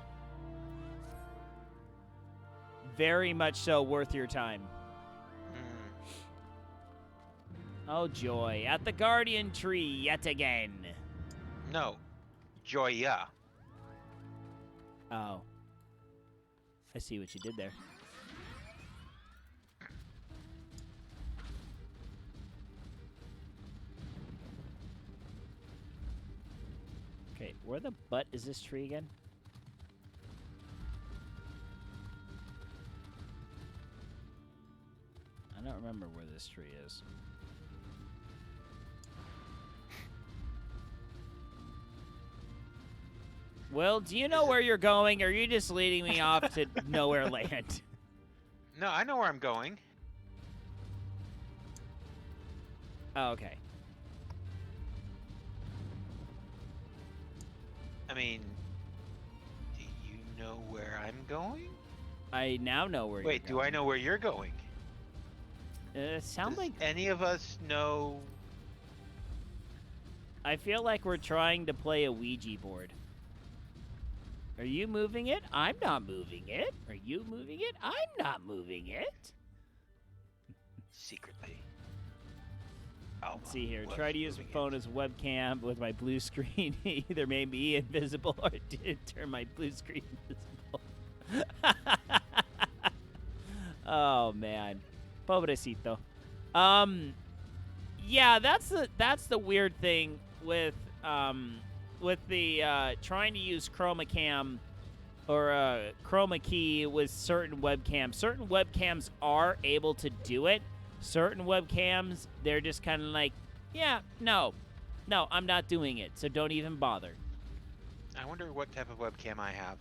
Very much so worth your time. Oh, joy. At the Guardian Tree yet again. No. Joya. Oh. I see what you did there. Okay, where the butt is this tree again? I don't remember where this tree is. Will, do you know where you're going, or are you just leading me off to nowhere land? No, I know where I'm going. Oh, okay. I mean, do you know where I'm going? I now know where Wait, you're do going. I know where you're going? Sound Does like... any of us know... I feel like we're trying to play a Ouija board. Are you moving it? I'm not moving it. Are you moving it? I'm not moving it. Secretly. Let's see here. Try to use my phone as a webcam with my blue screen. Either made me invisible or did turn my blue screen invisible. Oh, man. Pobrecito. Yeah, that's the weird thing with trying to use chroma cam or chroma key with certain webcams. Certain webcams are able to do it. Certain webcams, they're just kind of like, yeah, no, I'm not doing it, so don't even bother. I wonder what type of webcam I have.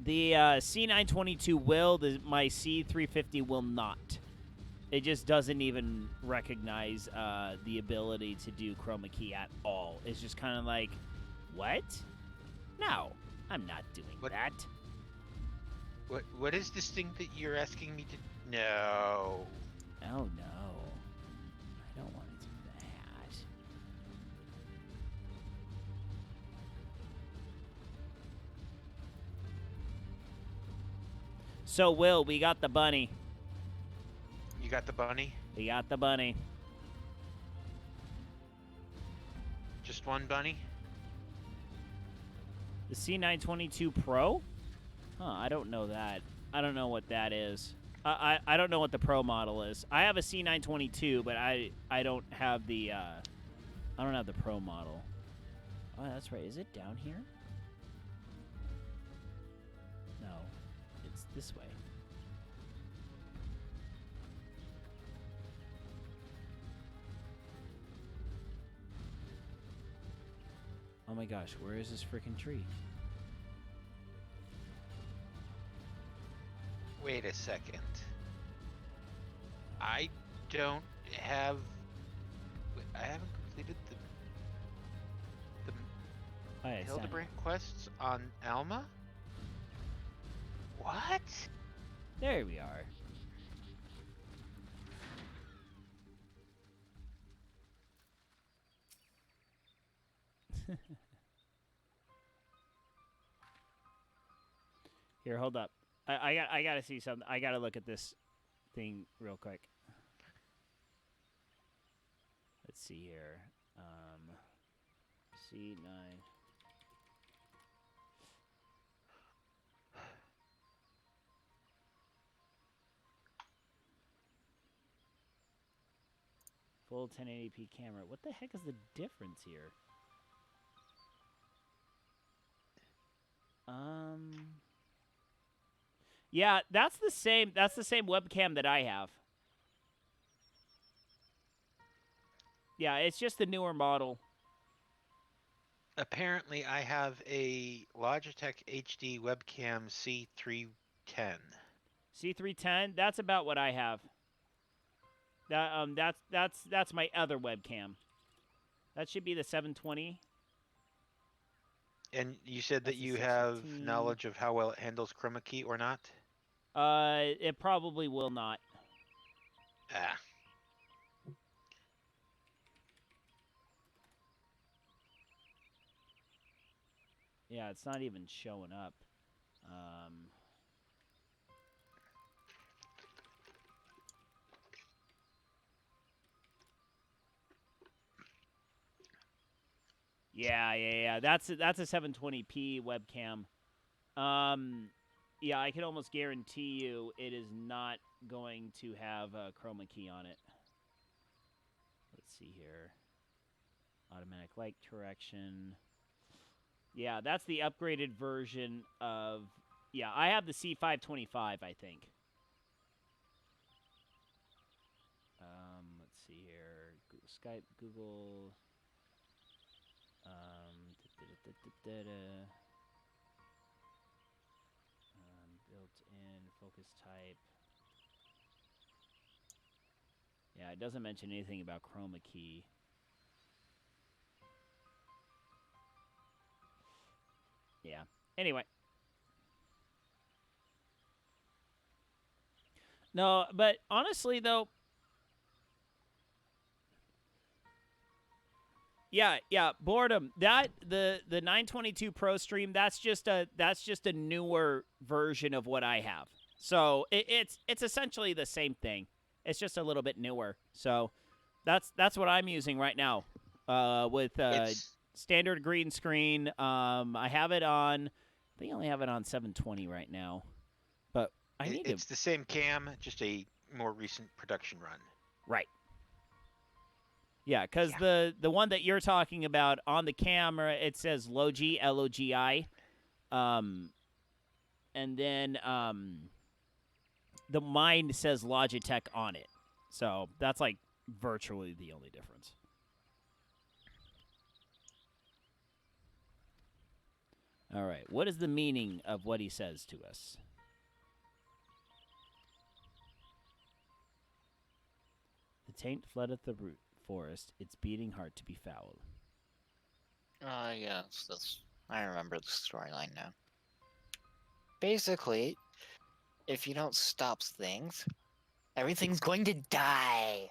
The C922 will, my C350 will not. It just doesn't even recognize the ability to do chroma key at all. It's just kind of like, what? No, I'm not doing that. What is this thing that you're asking me to? No. Oh no, I don't want to do that. So, Will, we got the bunny. You got the bunny? We got the bunny. Just one bunny? The C922 Pro? Huh, I don't know that. I don't know what that is. I don't know what the Pro model is. I have a C922, but I don't have the Pro model. Oh, that's right. Is it down here? No, it's this way. Oh my gosh, where is this freaking tree? Wait a second. I don't have. I haven't completed the Oh, yeah, it's down here. Hildebrand quests on Alma? What? There we are. Here, hold up. I gotta see something. I gotta look at this thing real quick. Let's see here. C9. Full 1080p camera. What the heck is the difference here? Yeah, that's the same webcam that I have. Yeah, it's just the newer model. Apparently, I have a Logitech HD webcam C310. C310, that's about what I have. That's my other webcam. That should be the 720. And you said That's that a you have 615. knowledge of how well it handles chroma key or not? It probably will not. Ah. Yeah, it's not even showing up. Yeah. That's a 720p webcam. Yeah, I can almost guarantee you it is not going to have a chroma key on it. Let's see here. Automatic light correction. Yeah, that's the upgraded version of... Yeah, I have the C525, I think. Let's see here. Google Skype, Google... built-in focus type. Yeah, it doesn't mention anything about chroma key. Yeah. Anyway. No, but honestly though, yeah, boredom. That the 922 Pro Stream, that's just a newer version of what I have. So it's essentially the same thing. It's just a little bit newer. So that's what I'm using right now. With standard green screen. I have it on. I think I only have it on 720 right now. But I need It's the same cam, just a more recent production run. Right. Yeah, because Yeah. the one that you're talking about on the camera, it says Logi, Logi, and then the mine says Logitech on it. So that's like virtually the only difference. All right, what is the meaning of what he says to us? The taint floodeth the root forest, its beating heart to be foul. Yes, I remember the storyline now. Basically, if you don't stop things, everything's going to die.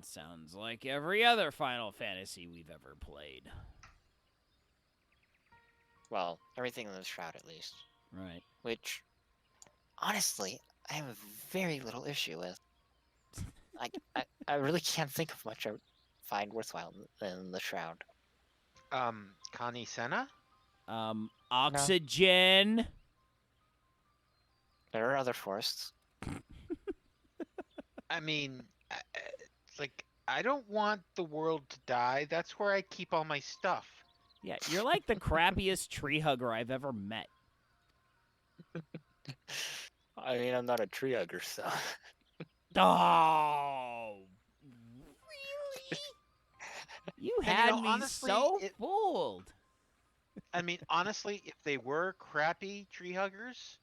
Sounds like every other Final Fantasy we've ever played. Well, everything in the Shroud, at least. Right. Which, honestly, I have a very little issue with. I really can't think of much I find worthwhile in the Shroud. Connie Senna? Oxygen. There are other forests. I mean, like, I don't want the world to die. That's where I keep all my stuff. Yeah, you're like the crappiest tree hugger I've ever met. I mean, I'm not a tree hugger, so. Oh, really? You had me honestly, so fooled. I mean, honestly, if they were crappy tree huggers,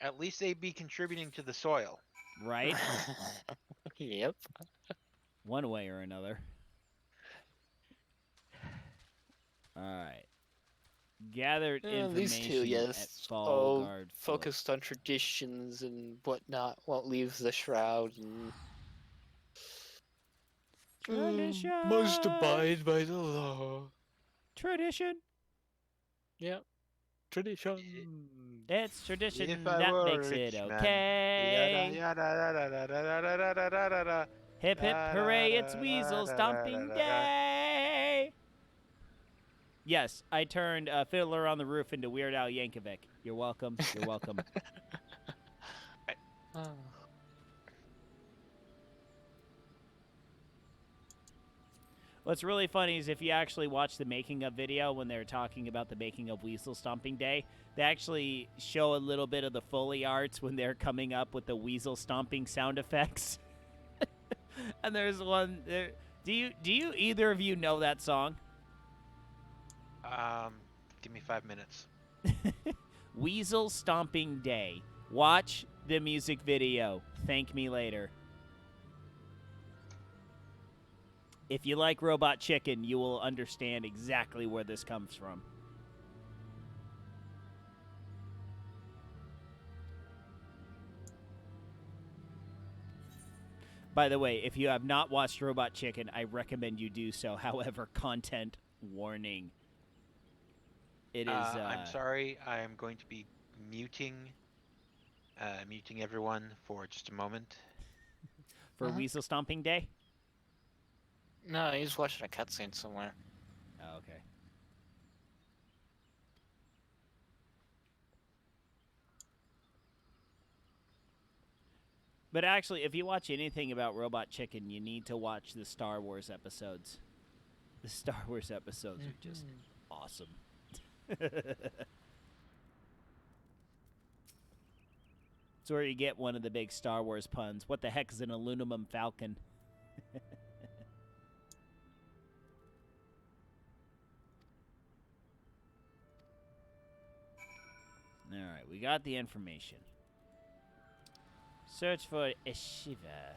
at least they'd be contributing to the soil. Right? Yep. One way or another. All right. Gathered information These two, yes. at Fall Guard. Focused on traditions and whatnot. Won't leave the Shroud and... Tradition. Must abide by the law. Tradition. Yep. Tradition. It's tradition If I that were makes a it rich man. okay. Yada, yada, yada, da, da, da, da, da, da, da, da. Hip hip hooray, it's weasel stomping day. Yes, I turned Fiddler on the Roof into Weird Al Yankovic. You're welcome. You're welcome. What's really funny is if you actually watch the making of video when they're talking about the making of Weasel Stomping Day, they actually show a little bit of the Foley arts when they're coming up with the weasel stomping sound effects. And there's one there. Do you either of you know that song? Give me 5 minutes. Weasel Stomping Day. Watch the music video. Thank me later. If you like Robot Chicken, you will understand exactly where this comes from. By the way, if you have not watched Robot Chicken, I recommend you do so. However, content warning. It is. I'm sorry. I am going to be muting everyone for just a moment. For Weasel Stomping Day? No, he's watching a cutscene somewhere. Oh, okay. But actually, if you watch anything about Robot Chicken, you need to watch the Star Wars episodes. The Star Wars episodes are just awesome. It's where you get one of the big Star Wars puns. What the heck is an aluminum falcon? Alright, we got the information. Search for a Shiva.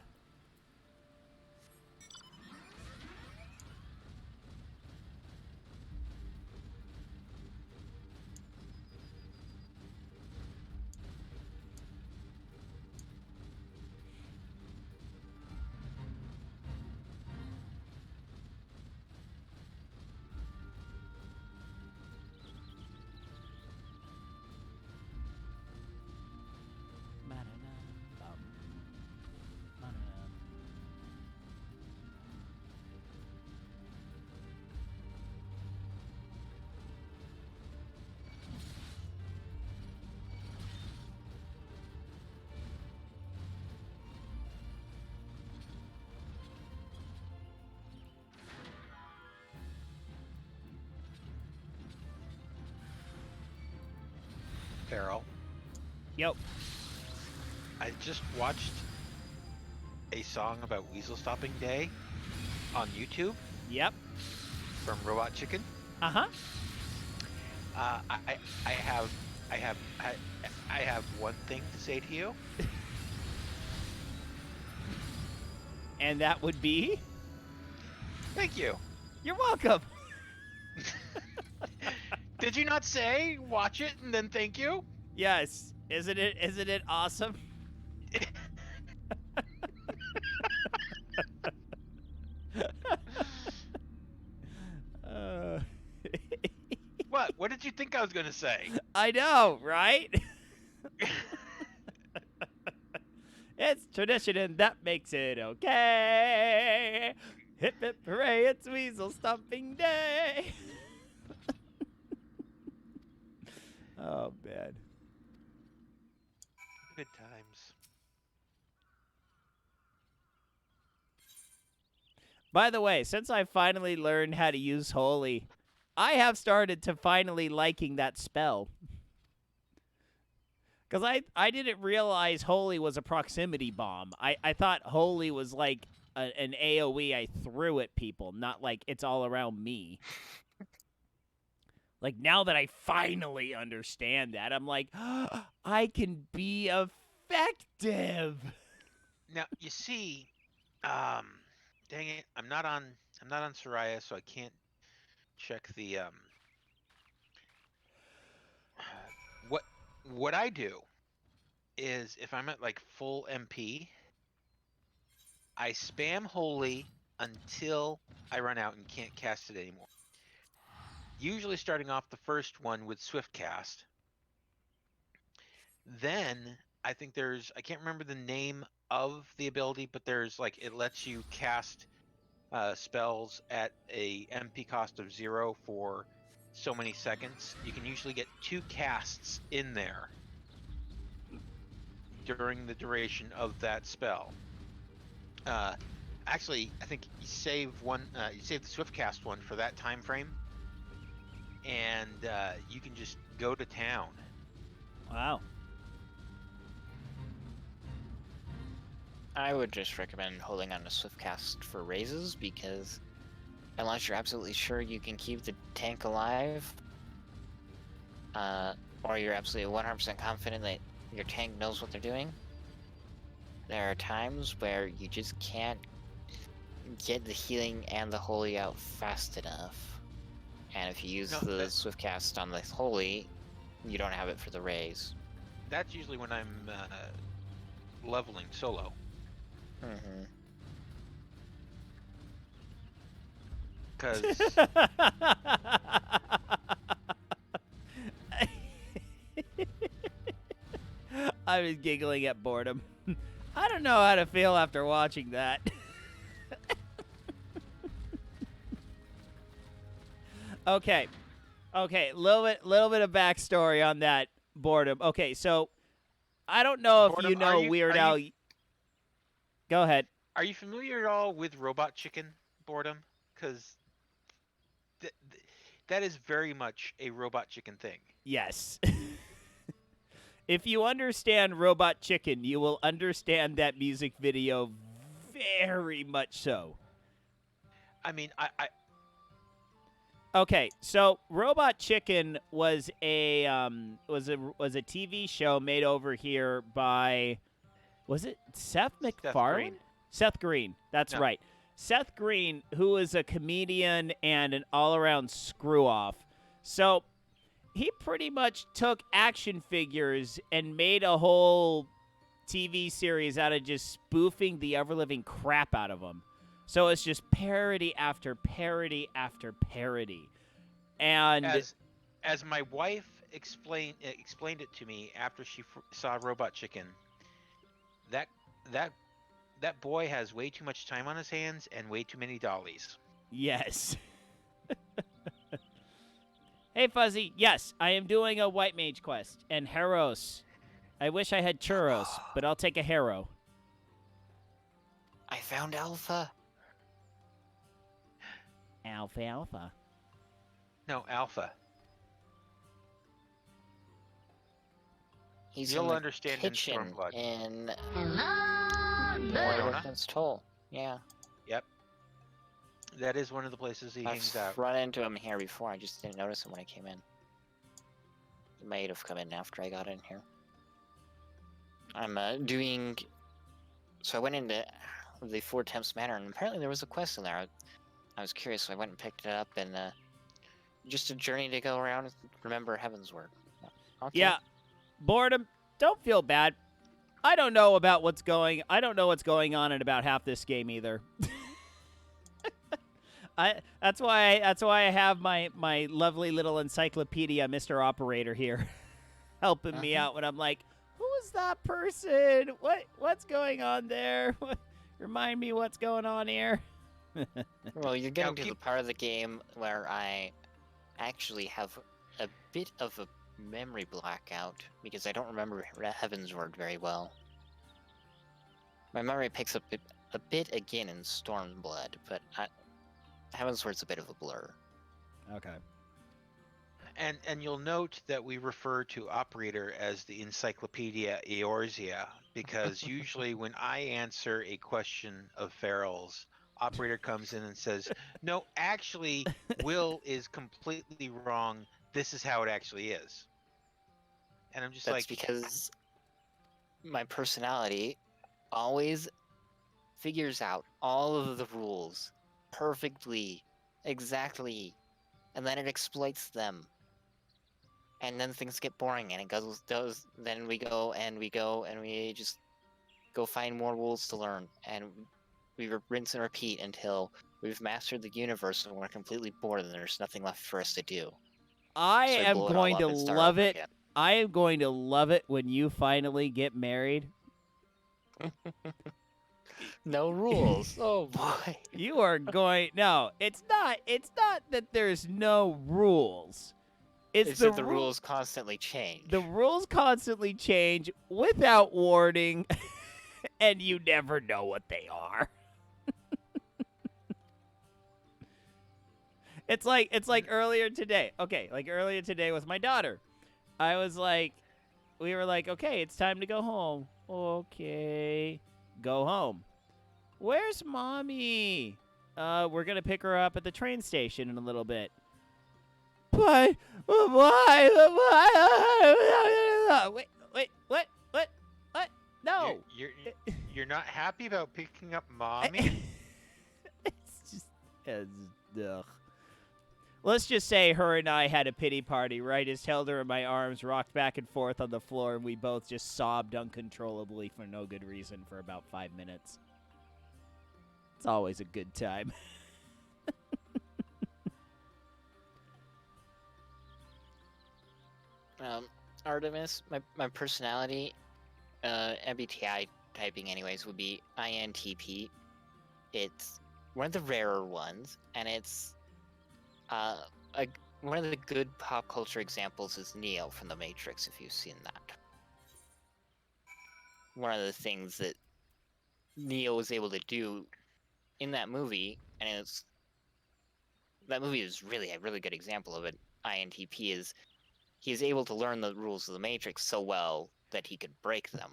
Farrell. Yep. I just watched a song about Weasel Stopping Day on YouTube Yep. from Robot Chicken. Uh-huh. I have one thing to say to you. And that would be? Thank you. You're welcome. Did you not say watch it and then thank you? Yes. Isn't it awesome? uh, What did you think I was going to say? I know, right? It's tradition and that makes it okay. Hip hip hooray, it's Weasel Stomping Day. Oh, man. Good times. By the way, since I finally learned how to use Holy, I have started to finally liking that spell. Because I didn't realize Holy was a proximity bomb. I thought Holy was like an AoE I threw at people, not like it's all around me. Like, now that I finally understand that, I'm like, I can be effective. Now, you see, dang it, I'm not on Soraya, so I can't check the what I do is if I'm at like full MP, I spam Holy until I run out and can't cast it anymore. Usually starting off the first one with Swift Cast. Then I think I can't remember the name of the ability, but there's like it lets you cast spells at a MP cost of 0 for so many seconds. You can usually get 2 casts in there during the duration of that spell. Actually, I think you save the Swift Cast one for that time frame, and you can just go to town. Wow. I would just recommend holding on to Swiftcast for raises, because unless you're absolutely sure you can keep the tank alive, or you're absolutely 100% confident that your tank knows what they're doing, there are times where you just can't get the healing and the holy out fast enough. And if you use the Swiftcast on the holy, you don't have it for the raise. That's usually when I'm leveling solo. Mm-hmm. Because I was giggling at boredom. I don't know how to feel after watching that. Okay, little bit of backstory on that boredom. Okay, so I don't know if you know Weird Al. Go ahead. Are you familiar at all with Robot Chicken, Boredom? Because that is very much a Robot Chicken thing. Yes. If you understand Robot Chicken, you will understand that music video very much so. I mean, Okay, so Robot Chicken was a TV show made over here by, was it Seth MacFarlane? Seth Green. That's right. Seth Green, who is a comedian and an all-around screw-off. So he pretty much took action figures and made a whole TV series out of just spoofing the ever-living crap out of them. So it's just parody after parody after parody. And as my wife explained it to me after she saw Robot Chicken, that boy has way too much time on his hands and way too many dollies. Yes. Hey, Fuzzy. Yes, I am doing a White Mage quest. And Heros. I wish I had churros, but I'll take a Hero. I found Alpha. Alpha. No, Alpha. He's You'll in the understand in kitchen Stormblood. in Arizona? Workman's Toll. Yeah. Yep. That is one of the places he hangs out. I've run into him here before. I just didn't notice him when I came in. He might have come in after I got in here. I'm doing. So I went into the Four Temps Manor, and apparently there was a quest in there. I was curious, so I went and picked it up, and just a journey to go around and remember Heavensward. Okay. Yeah, boredom. Don't feel bad. I don't know what's going on in about half this game either. That's why I have my lovely little encyclopedia, Mr. Operator here, helping me out when I'm like, who is that person? What's going on there? Remind me what's going on here. Well, you're getting to the part of the game where I actually have a bit of a memory blackout because I don't remember Heavensward very well. My memory picks up a bit again in Stormblood, but Heavensward's a bit of a blur. Okay. And you'll note that we refer to Operator as the Encyclopedia Eorzea, because usually when I answer a question of Farrell's, Operator comes in and says, no, actually, Will is completely wrong. This is how it actually is. And I'm just That's because my personality always figures out all of the rules perfectly, exactly, and then it exploits them. And then things get boring, and then we just go find more rules to learn, and we rinse and repeat until we've mastered the universe and we're completely bored and there's nothing left for us to do. I So am blow it all going up to and start love over it. again. I am going to love it when you finally get married. No rules. Oh boy. You are going. No, it's not. It's not that there's no rules. It's that the rules constantly change. The rules constantly change without warning, and you never know what they are. It's like earlier today. Okay, like earlier today with my daughter. We were like, okay, it's time to go home. Okay, go home. Where's mommy? We're gonna pick her up at the train station in a little bit. But why? Wait, what? No. You're not happy about picking up mommy? It's just, ugh. Let's just say her and I had a pity party, right? Just held her in my arms, rocked back and forth on the floor, and we both just sobbed uncontrollably for no good reason for about 5 minutes. It's always a good time. Artemis, my personality, MBTI typing anyways, would be INTP. It's one of the rarer ones, and it's one of the good pop culture examples is Neo from The Matrix, if you've seen that. One of the things that Neo was able to do in that movie, and that movie is really a really good example of it. INTP is he is able to learn the rules of the Matrix so well that he could break them.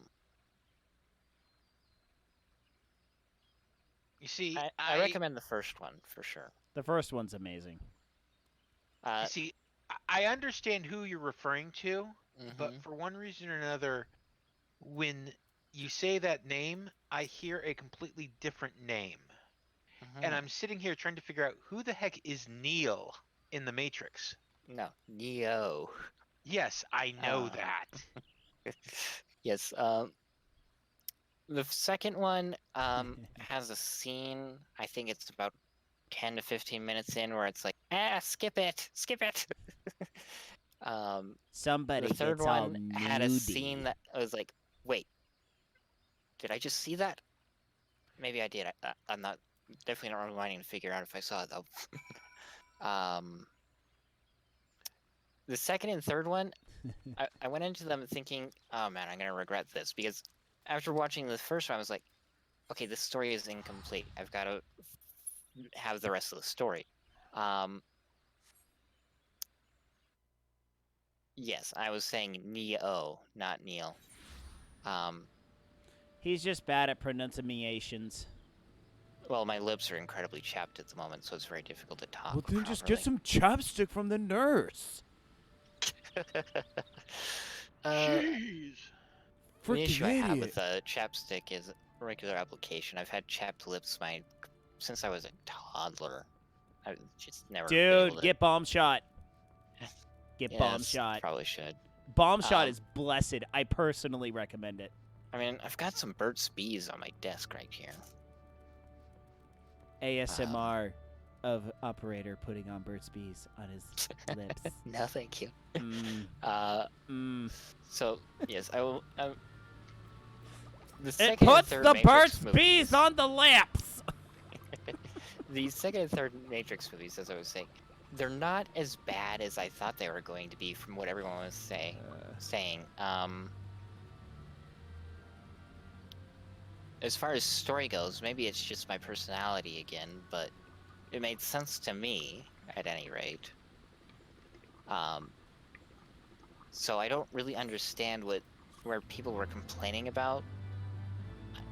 You see, I recommend the first one for sure. The first one's amazing. You see, I understand who you're referring to, but for one reason or another, when you say that name, I hear a completely different name. And I'm sitting here trying to figure out who the heck is Neo in The Matrix. No, Neo. Yes, I know that. Yes. The second one has a scene. I think it's about 10 to 15 minutes in where it's like, skip it. Somebody the third gets all one had a scene that I was like, wait, did I just see that? Maybe I did. I'm not definitely not reminding to figure out if I saw it though. The second and third one, I went into them thinking, oh man, I'm gonna regret this, because after watching the first one, I was like, okay, this story is incomplete. I've got to have the rest of the story. Yes, I was saying Neo, not Neil. He's just bad at pronunciations. Well, my lips are incredibly chapped at the moment, so it's very difficult to talk Well, then properly. just get some chapstick from the nurse. Jeez. The Freaking issue I have idiot. with chapstick is regular application. I've had chapped lips since I was a toddler. I just never been able Dude, to... get bomb shot. Get bomb Yes, shot. probably should. Bomb shot Um, is blessed. I personally recommend it. I mean, I've got some Burt's Bees on my desk right here. ASMR of operator putting on Burt's Bees on his lips. No, thank you. Mm. So yes, I will. The It second and puts third the Matrix Burt's movies, Bees on the laps. The second and third Matrix movies, as I was saying, they're not as bad as I thought they were going to be from what everyone was saying. As far as story goes, maybe it's just my personality again, but it made sense to me, at any rate. So I don't really understand where people were complaining about.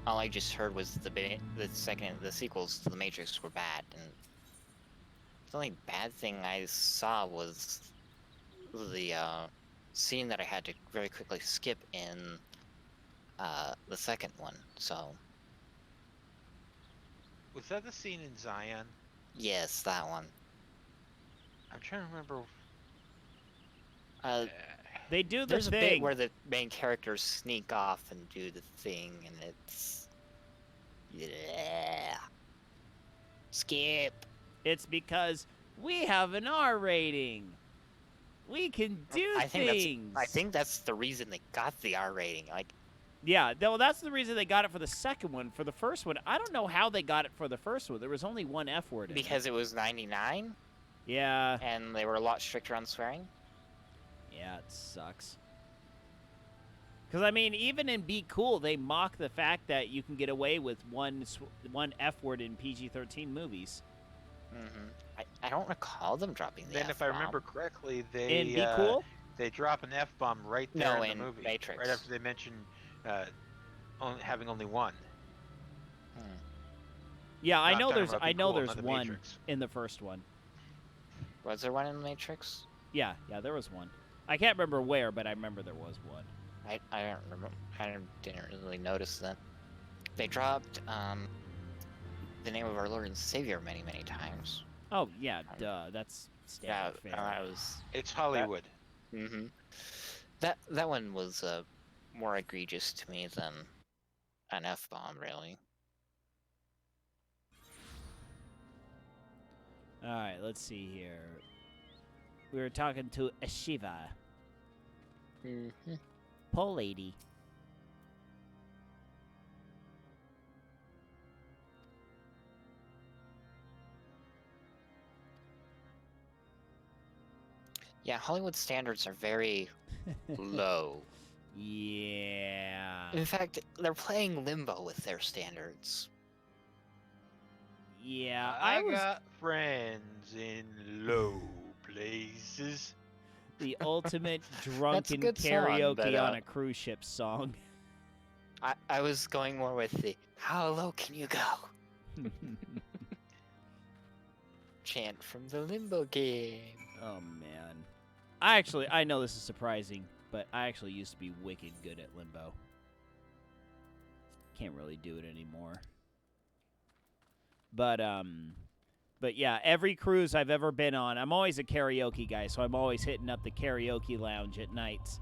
All I just heard was the sequels to the Matrix were bad, and the only bad thing I saw was the scene that I had to very quickly skip in the second one. So Was that the scene in Zion? yes, that one. I'm trying to remember. They do the There's a bit thing. where the main characters sneak off and do the thing, and it's skip. It's because we have an R rating. We can do things. I think that's the reason they got the R rating. Like, Yeah, well, that's the reason they got it for the second one. For the first one, I don't know how they got it for the first one. There was only one F word in it. because it was 99, Yeah. and they were a lot stricter on swearing. Yeah, it sucks. Because, I mean, even in Be Cool, they mock the fact that you can get away with one F word in PG-13 movies. I don't recall them dropping the Then, if I F-bomb. remember correctly, they In Be Cool? they drop an F-bomb right there No, in in the movie, Matrix. right after they mention having only one. Yeah, I Not know talking there's about Be I know Cool, there's not the one Matrix. in the first one. Was there one in the Matrix? Yeah, there was one. I can't remember where, but I remember there was one. I don't remember. I didn't really notice that. They dropped the name of our Lord and Savior many, many times. Oh, yeah, duh. That's Yeah, standard fare. I was. It's Hollywood. That one was more egregious to me than an F-bomb, really. All right, let's see here. We were talking to Ashiva, pole lady. Yeah, Hollywood standards are very low. Yeah. In fact, they're playing limbo with their standards. Yeah, I was got friends in low places. the ultimate That's a drunken good song, karaoke but, on a cruise ship song. I was going more with the "How low can you go?" chant from the limbo game. Oh man. I know this is surprising, but I actually used to be wicked good at limbo. Can't really do it anymore. But yeah, every cruise I've ever been on, I'm always a karaoke guy, so I'm always hitting up the karaoke lounge at nights.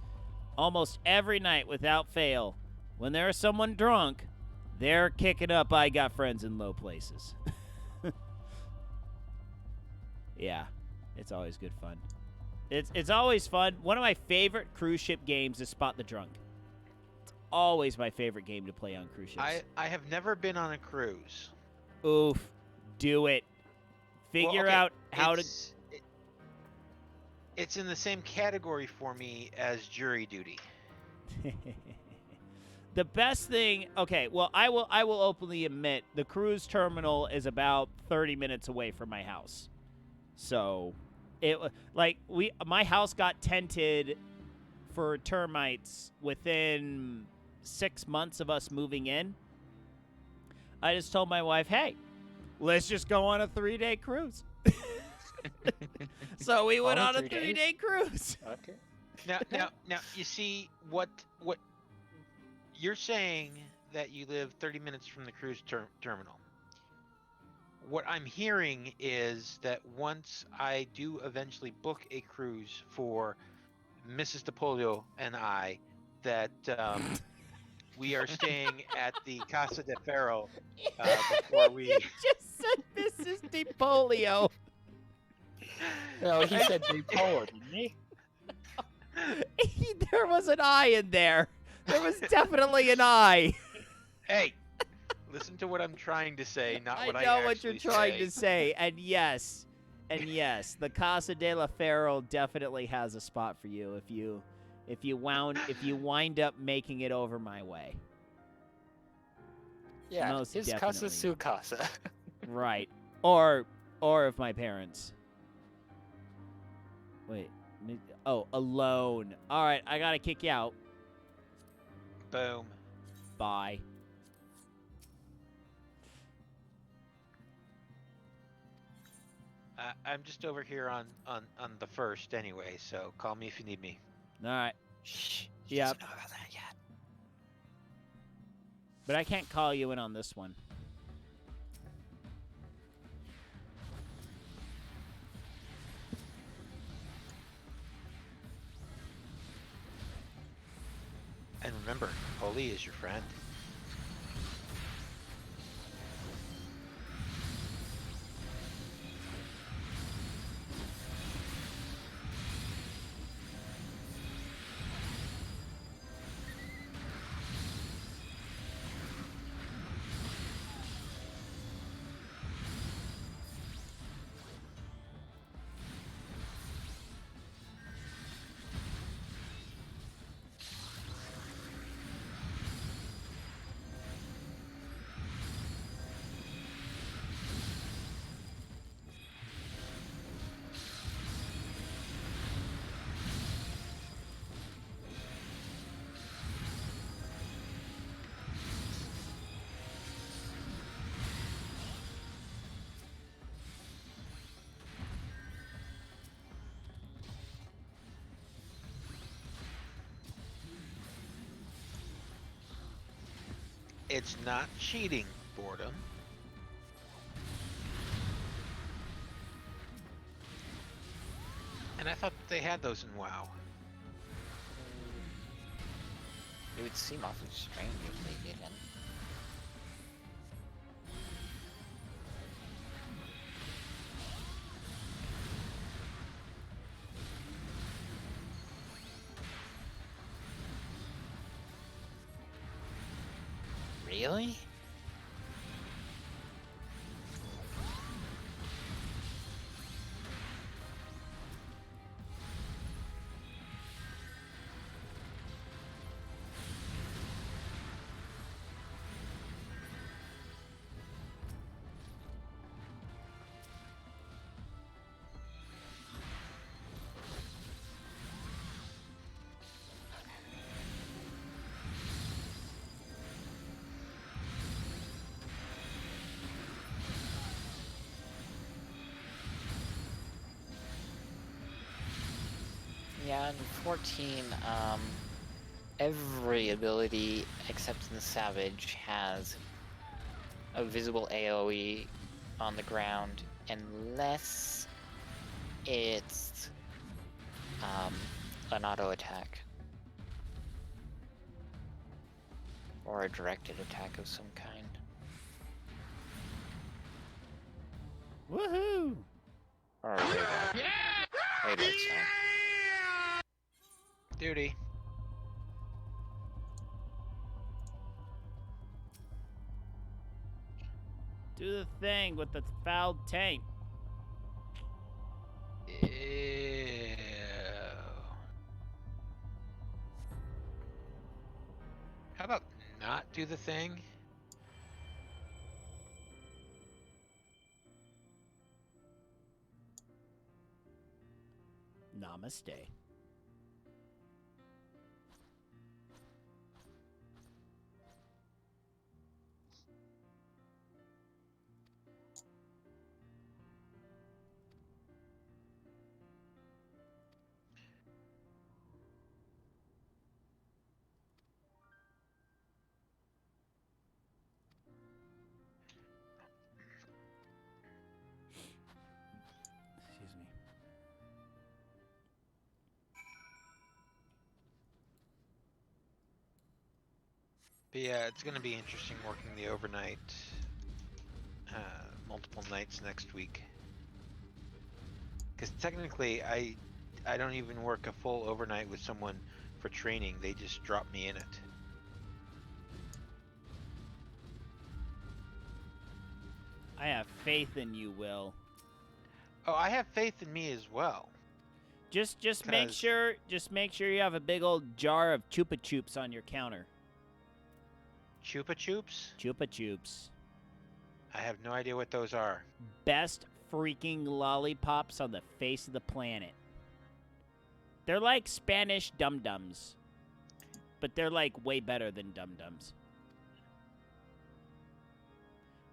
Almost every night without fail, when there's someone drunk, they're kicking up I Got Friends in Low Places. Yeah, it's always good fun. It's always fun. One of my favorite cruise ship games is Spot the Drunk. It's always my favorite game to play on cruise ships. I have never been on a cruise. Oof. Do it. Figure Well, okay, out how to... It's in the same category for me as jury duty. The best thing... Okay, well, I will openly admit the cruise terminal is about 30 minutes away from my house. So, my house got tented for termites within 6 months of us moving in. I just told my wife, hey, let's just go on a 3-day cruise. So we went Only on a 3 days? 3-day cruise. Okay. Now, you see what you're saying that you live 30 minutes from the cruise terminal. What I'm hearing is that once I do eventually book a cruise for Mrs. DePolio and I, that we are staying at the Casa de Ferro before we. You just said Mrs. DePolio. No, he said bipolar, didn't he? There was an I in there. There was definitely an I. Hey, listen to what I'm trying to say, not what I know actually what you're trying to say, and yes, the Casa de la Ferro definitely has a spot for you if you wind up making it over my way. Yeah, Most his definitely. casa su casa. Right. Or if my parents. Wait. Alone. All right, I gotta kick you out. Boom. Bye. I'm just over here on the first anyway, so call me if you need me. All right. Shh. He Yep. doesn't know about that yet. But I can't call you in on this one. And remember, Holy is your friend. It's not cheating, boredom. And I thought they had those in WoW. It would seem awfully strange if they didn't. Really? Yeah, in 14, every ability except in the Savage has a visible AoE on the ground, unless it's an auto attack. Or a directed attack of some kind. Woohoo! Or a radar. Radar sound. Duty. Do the thing with the fouled tank. Ew. How about not do the thing? Namaste. But yeah, it's gonna be interesting working the overnight, multiple nights next week. Because technically, I don't even work a full overnight with someone for training. They just drop me in it. I have faith in you, Will. Oh, I have faith in me as well. Just make 'Cause- sure you have a big old jar of Chupa Chups on your counter. Chupa Chups? Chupa Chups. I have no idea what those are. Best freaking lollipops on the face of the planet. They're like Spanish dum-dums. But they're like way better than dum-dums.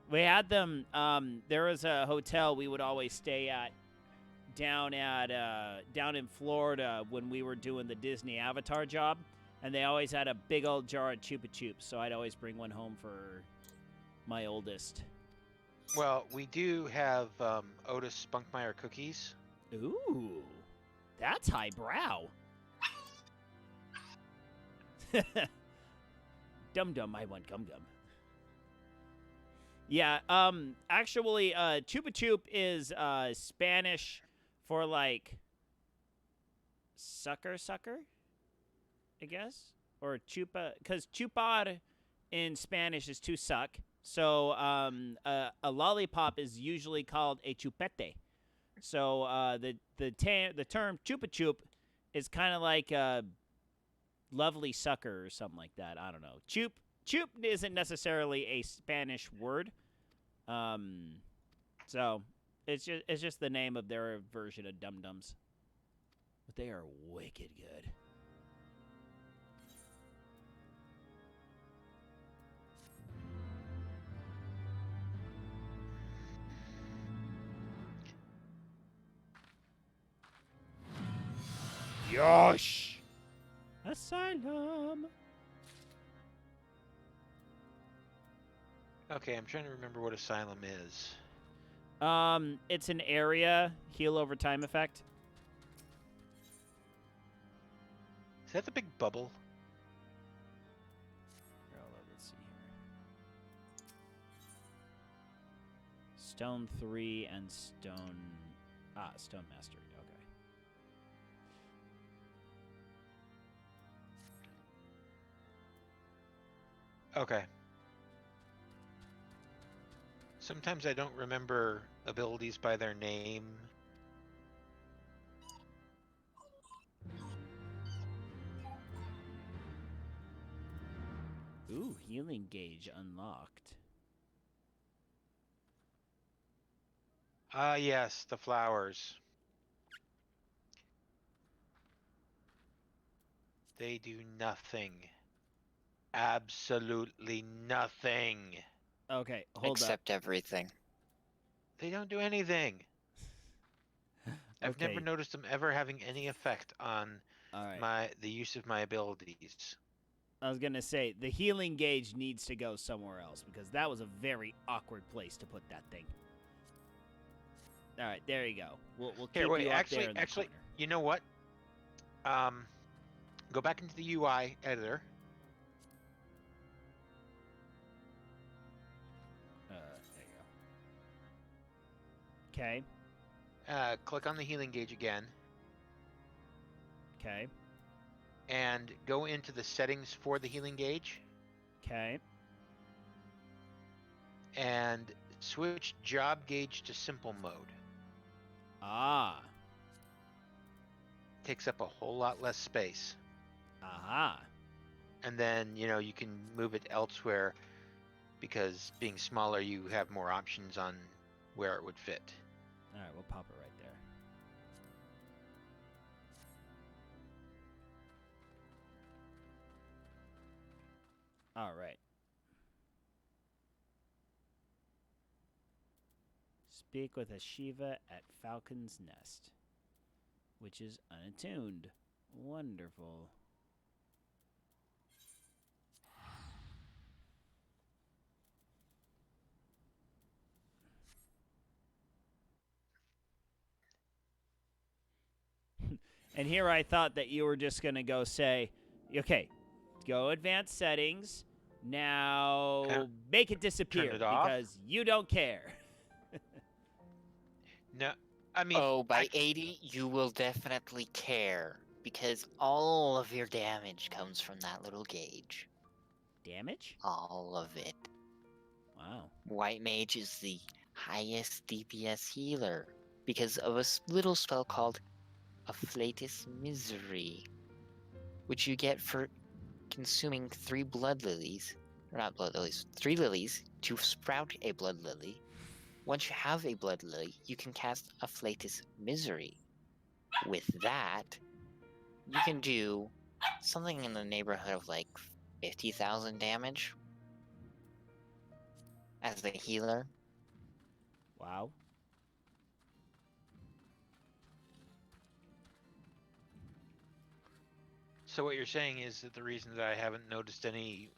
We had them, there was a hotel we would always stay at down in Florida when we were doing the Disney Avatar job, and they always had a big old jar of Chupa Chups, so I'd always bring one home for my oldest. Well, we do have Otis Spunkmeyer cookies. Ooh, that's highbrow. Dum-dum, I want gum-gum. Yeah, actually, Chupa Chup is Spanish for, like, sucker, I guess? Or chupa, because chupar in Spanish is to suck. So, a lollipop is usually called a chupete. So, the term Chupa Chup is kind of like a lovely sucker or something like that. I don't know. Chup isn't necessarily a Spanish word. So it's just the name of their version of dum-dums. But they are wicked good. Yosh! Asylum. Okay, I'm trying to remember what Asylum is. It's an area heal over time effect. Is that the big bubble? Let's see here. Stone 3 and Stone Mastery. Okay. Okay. Sometimes I don't remember abilities by their name. Ooh, healing gauge unlocked. Ah, yes, the flowers. They do nothing. Absolutely nothing. Okay, hold Except everything. They don't do anything. I've never Okay. noticed them ever having any effect on All right. the use of my abilities. I was gonna say the healing gauge needs to go somewhere else because that was a very awkward place to put that thing. All right, there you go. We'll keep Here, wait. you up there in the Actually, corner. you know what? Go back into the UI editor. There you go. Okay. Click on the healing gauge again, Okay. and go into the settings for the healing gauge, Okay. and switch job gauge to simple mode. Ah. Takes up a whole lot less space. Aha. And then, you can move it elsewhere because being smaller, you have more options on where it would fit. All right, we'll pop it right there. All right. Speak with a Shiva at Falcon's Nest, which is unattuned. Wonderful. And here I thought that you were just going to go say, okay, go advanced settings, Now make it disappear it off? because you don't care. No, I mean, Oh, by 80, you will definitely care, because all of your damage comes from that little gauge. Damage? All of it. Wow. White Mage is the highest DPS healer, because of a little spell called Afflatus Misery, which you get for consuming 3 blood lilies, or not blood lilies, 3 lilies to sprout a blood lily. Once you have a blood lily, you can cast Afflatus Misery. With that, you can do something in the neighborhood of like 50,000 damage as a healer. Wow. so what you're saying is that the reason that I haven't noticed any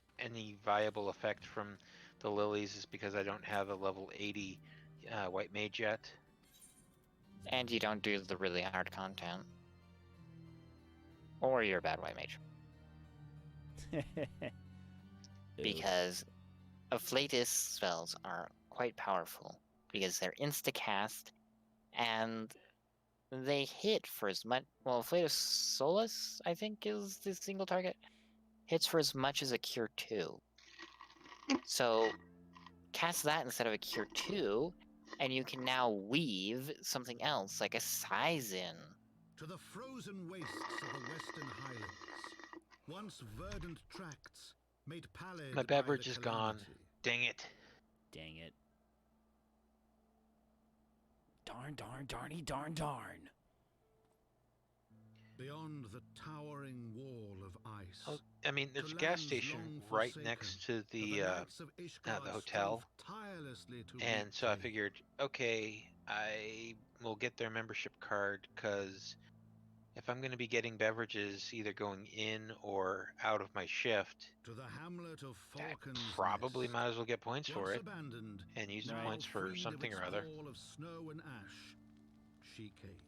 viable effect from the lilies is because I don't have a level 80 white mage yet. And you don't do the really hard content. Or you're a bad white mage. Because Afflatus spells are quite powerful. Because they're insta-cast, and they hit for as much... Well, Afflatus Solus, I think, is the single target. Hits for as much as a Cure 2. So, cast that instead of a Cure 2, and you can now weave something else, like a Sizen. To the frozen wastes of the Western Highlands, once verdant tracts made pallid My by beverage the is gone. calamity. Dang it. Dang it. Darn. Beyond the towering wall of ice. Oh, I mean, there's a to gas lands station long right forsaken, next to the knights of Ishgard hotel, strove tirelessly to and so I reclaim. figured, okay, I will get their membership card, because if I'm going to be getting beverages either going in or out of my shift, To the hamlet of I Falcon's probably Nest, might as well get points for once it abandoned, and use the Right. points for freed of something its or other. pall of snow and ash, she came.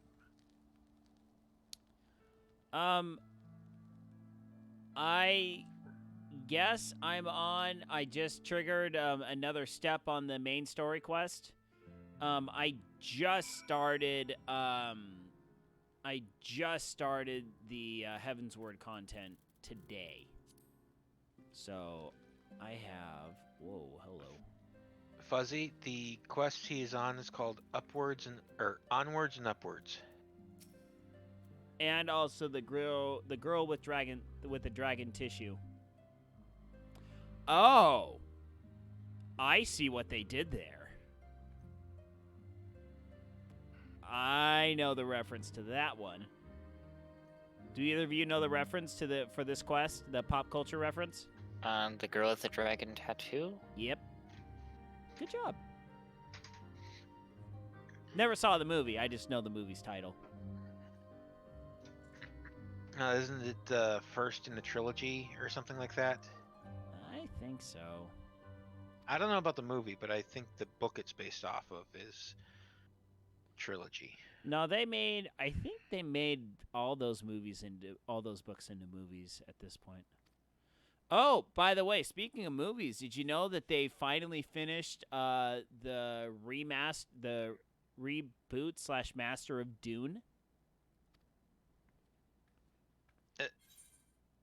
I guess I just triggered another step on the main story quest. I just started the Heavensward content today. So I have hello. Fuzzy, the quest he is on is called Onwards and Upwards. And also the girl with the dragon tissue. Oh, I see what they did there. I know the reference to that one. Do either of you know the reference for this quest, the pop culture reference? The girl with the dragon tattoo? Yep. Good job. Never saw the movie. I just know the movie's title. Isn't it first in the trilogy or something like that? I think so. I don't know about the movie, but I think the book it's based off of is trilogy. No, I think they made all those books into movies at this point. Oh, by the way, speaking of movies, did you know that they finally finished the reboot / master of Dune?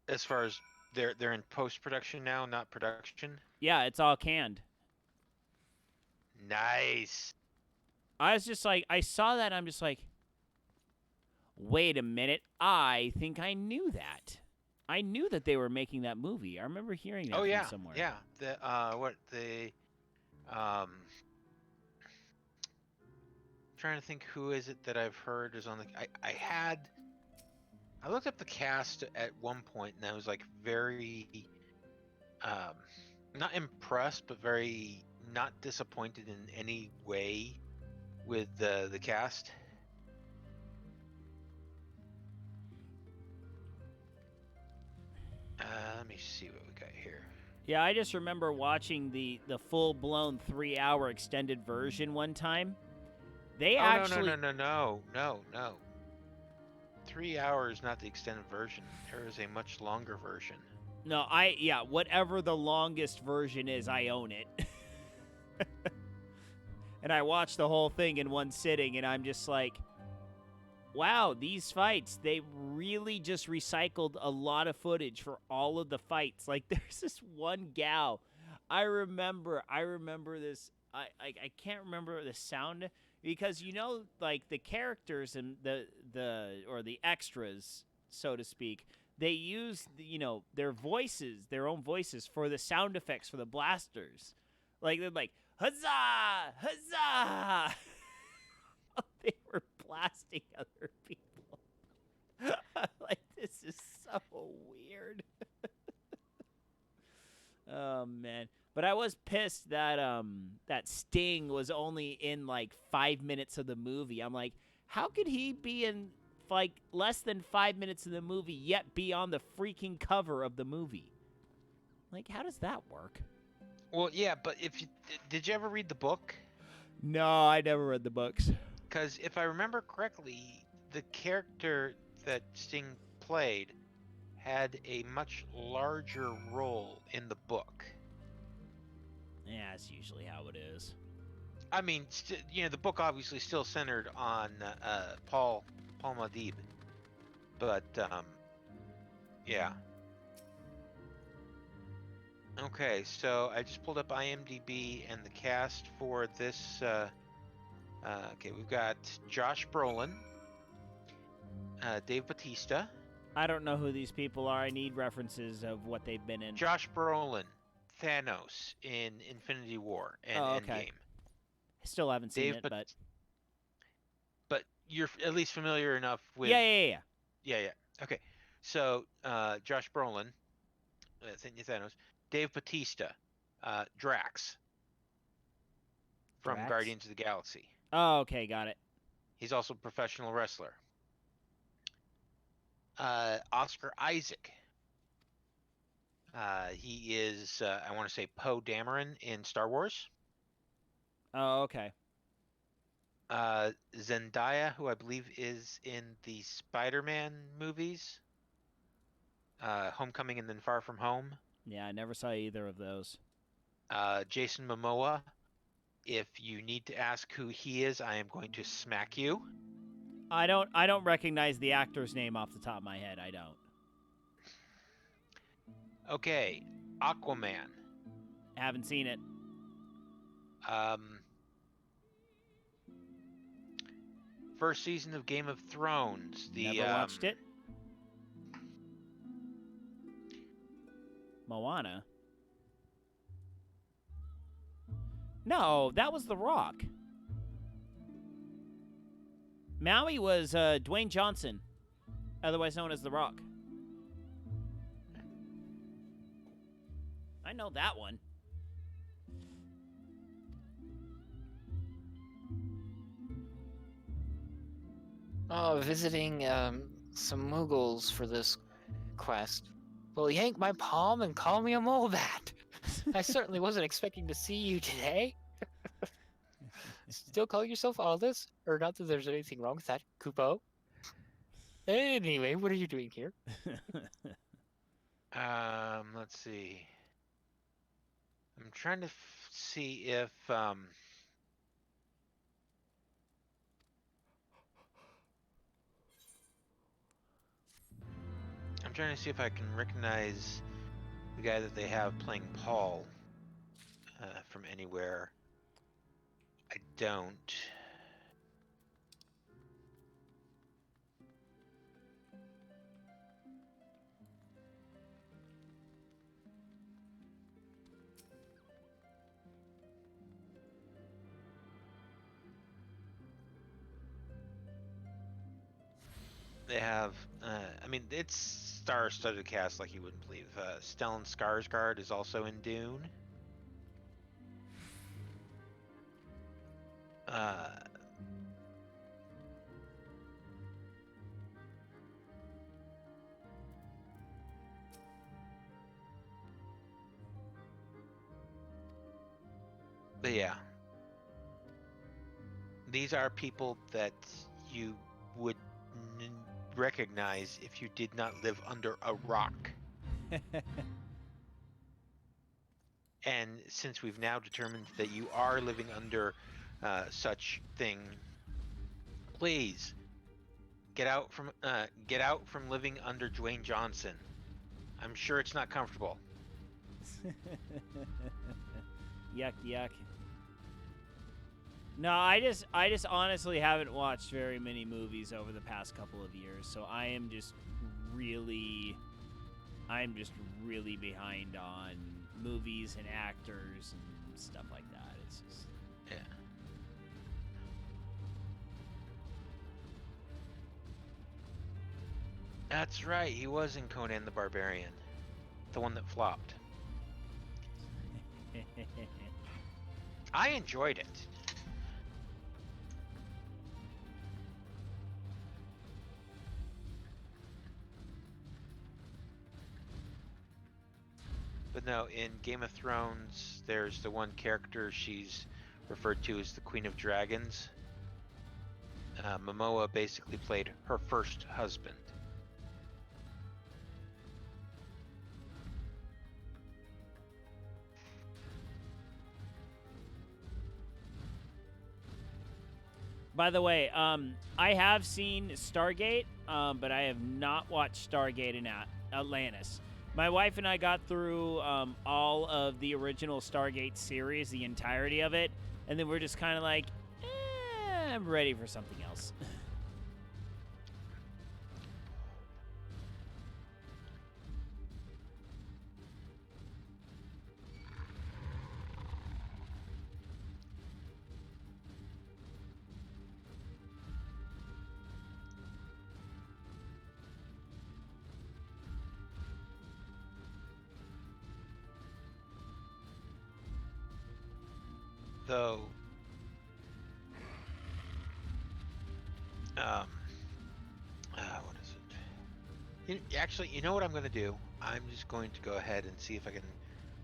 As far as they're in post-production now, not production. Yeah, it's all canned. Nice. I was just like, I saw that, and I'm just like, wait a minute, I think I knew that. I knew that they were making that movie. I remember hearing that from somewhere. Yeah. Trying to think who is it that I've heard is on the. I looked up the cast at one point, and I was like very, not impressed, but very not disappointed in any way with the cast. Let me see what we got here. Yeah, I just remember watching the full-blown 3-hour extended version one time. They actually... No. 3 hours, not the extended version. There is a much longer version. No, whatever the longest version is, I own it. And I watched the whole thing in one sitting, and I'm just like, wow, these fights, they really just recycled a lot of footage for all of the fights. Like, there's this one gal. I remember this. I can't remember the sound because, like, the characters and the extras, so to speak, they use, their voices, their own voices for the sound effects for the blasters. Like, they're like, huzzah! Huzzah! They were blasting other people. Like, this is so weird. Oh, man. But I was pissed that that Sting was only in, like, 5 minutes of the movie. I'm like, how could he be in, like, less than 5 minutes of the movie, yet be on the freaking cover of the movie? Like, how does that work? Well, yeah, but did you ever read the book? No, I never read the books. Because if I remember correctly, the character that Sting played had a much larger role in the book. Yeah, that's usually how it is. I mean, the book obviously still centered on Paul Muad'Dib, but yeah. Okay, so I just pulled up IMDb and the cast for this. Okay, we've got Josh Brolin, Dave Bautista. I don't know who these people are. I need references of what they've been in. Josh Brolin, Thanos in Infinity War and Endgame. I still haven't seen it, but you're at least familiar enough with. Yeah. Okay, so Josh Brolin, Thanos, Dave Bautista, Drax from Drax? Guardians of the Galaxy. Oh, okay, got it. He's also a professional wrestler. Oscar Isaac. He is, I want to say, Poe Dameron in Star Wars. Oh, okay. Zendaya, who I believe is in the Spider-Man movies. Homecoming and then Far From Home. Yeah, I never saw either of those. Jason Momoa. If you need to ask who he is, I am going to smack you. I don't recognize the actor's name off the top of my head. I don't. Okay, Aquaman. Haven't seen it. First season of Game of Thrones. Never watched it. Moana. No, that was The Rock. Maui was Dwayne Johnson, otherwise known as The Rock. I know that one. Oh, visiting some Muggles for this quest. Will you yank my palm and call me a Mobat? I certainly wasn't expecting to see you today. Still calling yourself all this? Or not that there's anything wrong with that, Kupo? Anyway, what are you doing here? Let's see. I'm trying to see if I'm trying to see if I can recognize the guy that they have playing Paul from anywhere. I don't. They have, I mean, it's star-studded cast like you wouldn't believe. Stellan Skarsgård is also in Dune. But yeah, these are people that you would recognize if you did not live under a rock. And since we've now determined that you are living under such thing, please get out from living under Dwayne Johnson. I'm sure it's not comfortable. Yuck, yuck. No, I just honestly haven't watched very many movies over the past couple of years, so I'm just really behind on movies and actors and stuff like that. It's just Yeah. That's right. He was in Conan the Barbarian, the one that flopped. I enjoyed it. But no, in Game of Thrones, there's the one character she's referred to as the Queen of Dragons. Momoa basically played her first husband. By the way, I have seen Stargate, but I have not watched Stargate in Atlantis. My wife and I got through all of the original Stargate series, the entirety of it, and then we're just kind of like, I'm ready for something else. Though, what is it? Actually, you know what I'm going to do? I'm just going to go ahead and see if I can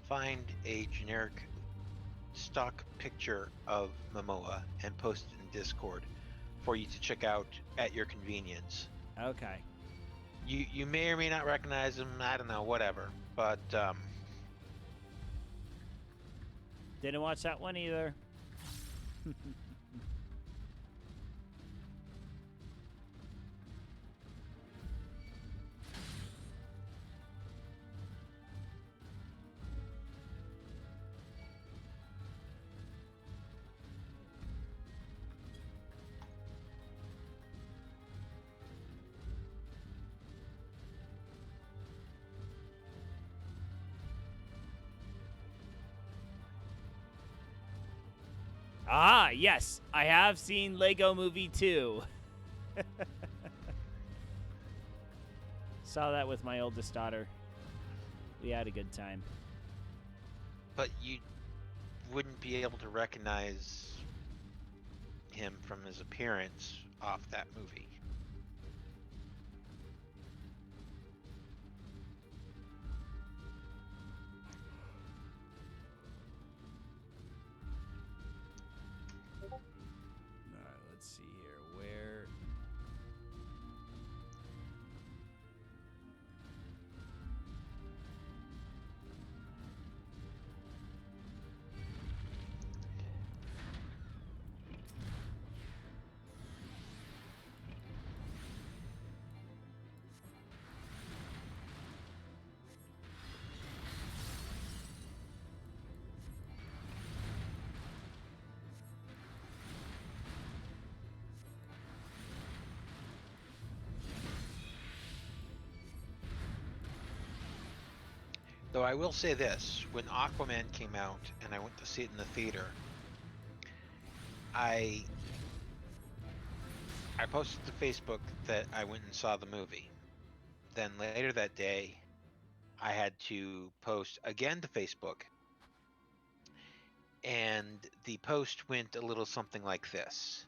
find a generic stock picture of Momoa and post it in Discord for you to check out at your convenience. Okay. You may or may not recognize him. I don't know, whatever. But Didn't watch that one either. Ah, yes. I have seen Lego Movie 2. Saw that with my oldest daughter. We had a good time. but you wouldn't be able to recognize him from his appearance off that movie. All right, let's see here. Where? Though I will say this, when Aquaman came out and I went to see it in the theater, I posted to Facebook that I went and saw the movie. Then later that day, I had to post again to Facebook. And the post went a little something like this.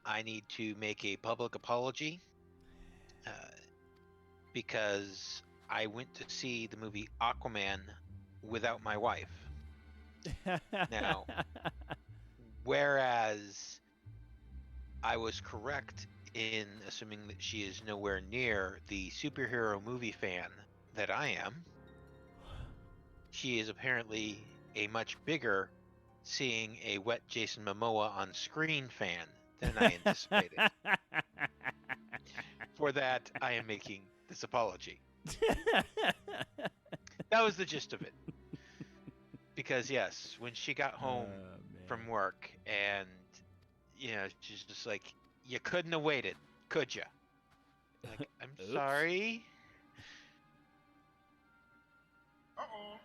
I need to make a public apology because I went to see the movie Aquaman without my wife. Now, whereas I was correct in assuming that she is nowhere near the superhero movie fan that I am, She is apparently a much bigger seeing a wet Jason Momoa on screen fan than I anticipated. For that, I am making this apology. That was the gist of it. Because yes, when she got home from work and, you know, she's just like, you couldn't have waited, could you? Like, I'm Oops. sorry. Uh-oh.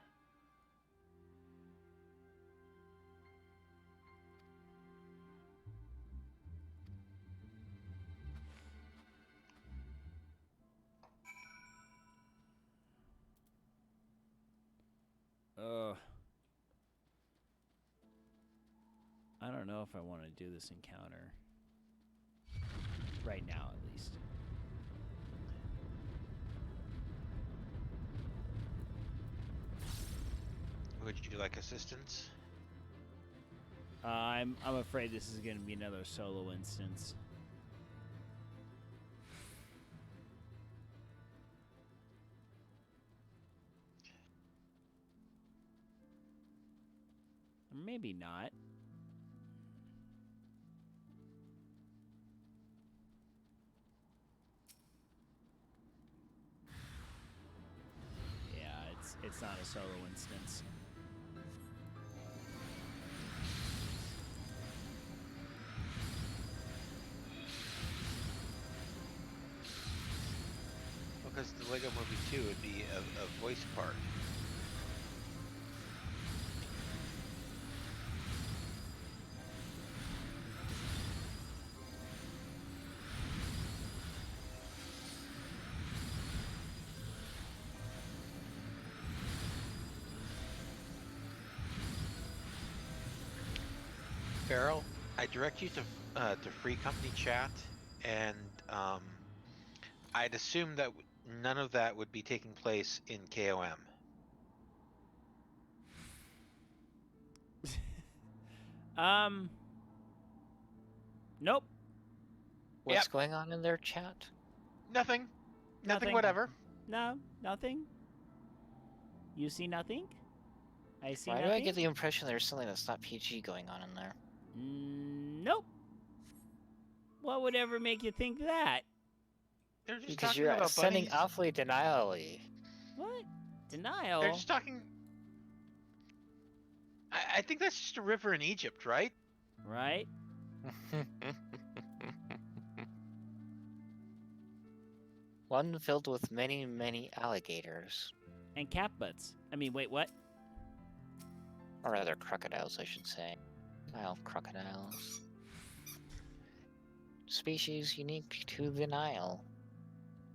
I don't know if I want to do this encounter. Right now, at least. Would you like assistance? I'm afraid this is going to be another solo instance. Or maybe not. Yeah, it's not a solo instance. Because the Lego Movie 2 would be a voice part. Farrell, I direct you to free company chat, and I'd assume that none of that would be taking place in KOM. Nope. What's Yep. going on in their chat? Nothing. Nothing. Whatever. No, nothing. You see nothing? I see Why nothing. do I get the impression there's something that's not PG going on in there? Nope. What would ever make you think that? They're just Because talking you're about sending bunnies. awfully denial-y. What? Denial? They're just talking. I think that's just a river in Egypt, right? Right? One filled with many, many alligators. And cat butts. I mean, wait, what? Or rather, crocodiles, I should say. Nile crocodiles. Species unique to the Nile.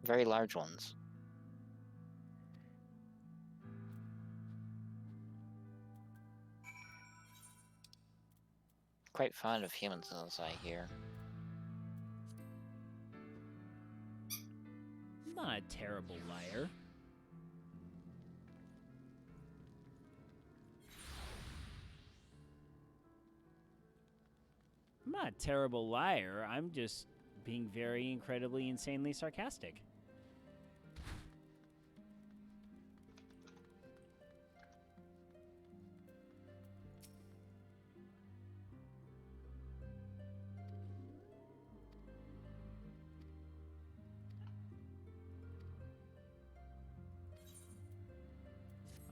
Very large ones. Quite fond of humans, as I hear. I'm not a terrible liar. I'm not a terrible liar. I'm just being very incredibly, insanely sarcastic.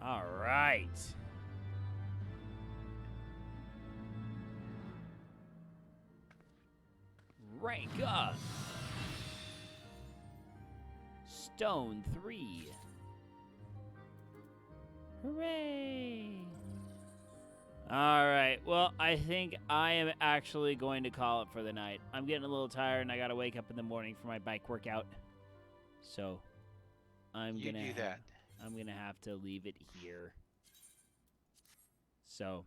All right. Rank up. Stone 3. Hooray! All right. Well, I think I am actually going to call it for the night. I'm getting a little tired, and I got to wake up in the morning for my bike workout. So, I'm gonna have to leave it here. So,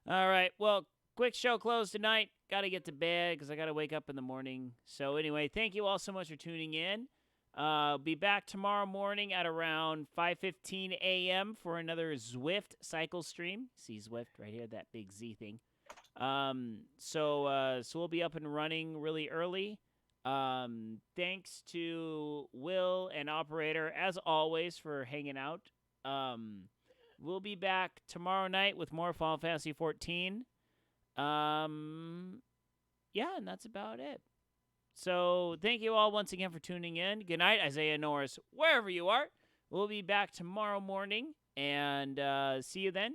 all right. Well, quick show close tonight. Got to get to bed because I got to wake up in the morning. So anyway, thank you all so much for tuning in. Be back tomorrow morning at around 5:15 a.m. for another Zwift cycle stream. See Zwift right here, that big Z thing. So we'll be up and running really early. Thanks to Will and Operator, as always, for hanging out. we'll be back tomorrow night with more Final Fantasy 14. Yeah, and that's about it. So thank you all once again for tuning in. Good night, Isaiah Norris, wherever you are. We'll be back tomorrow morning, and see you then.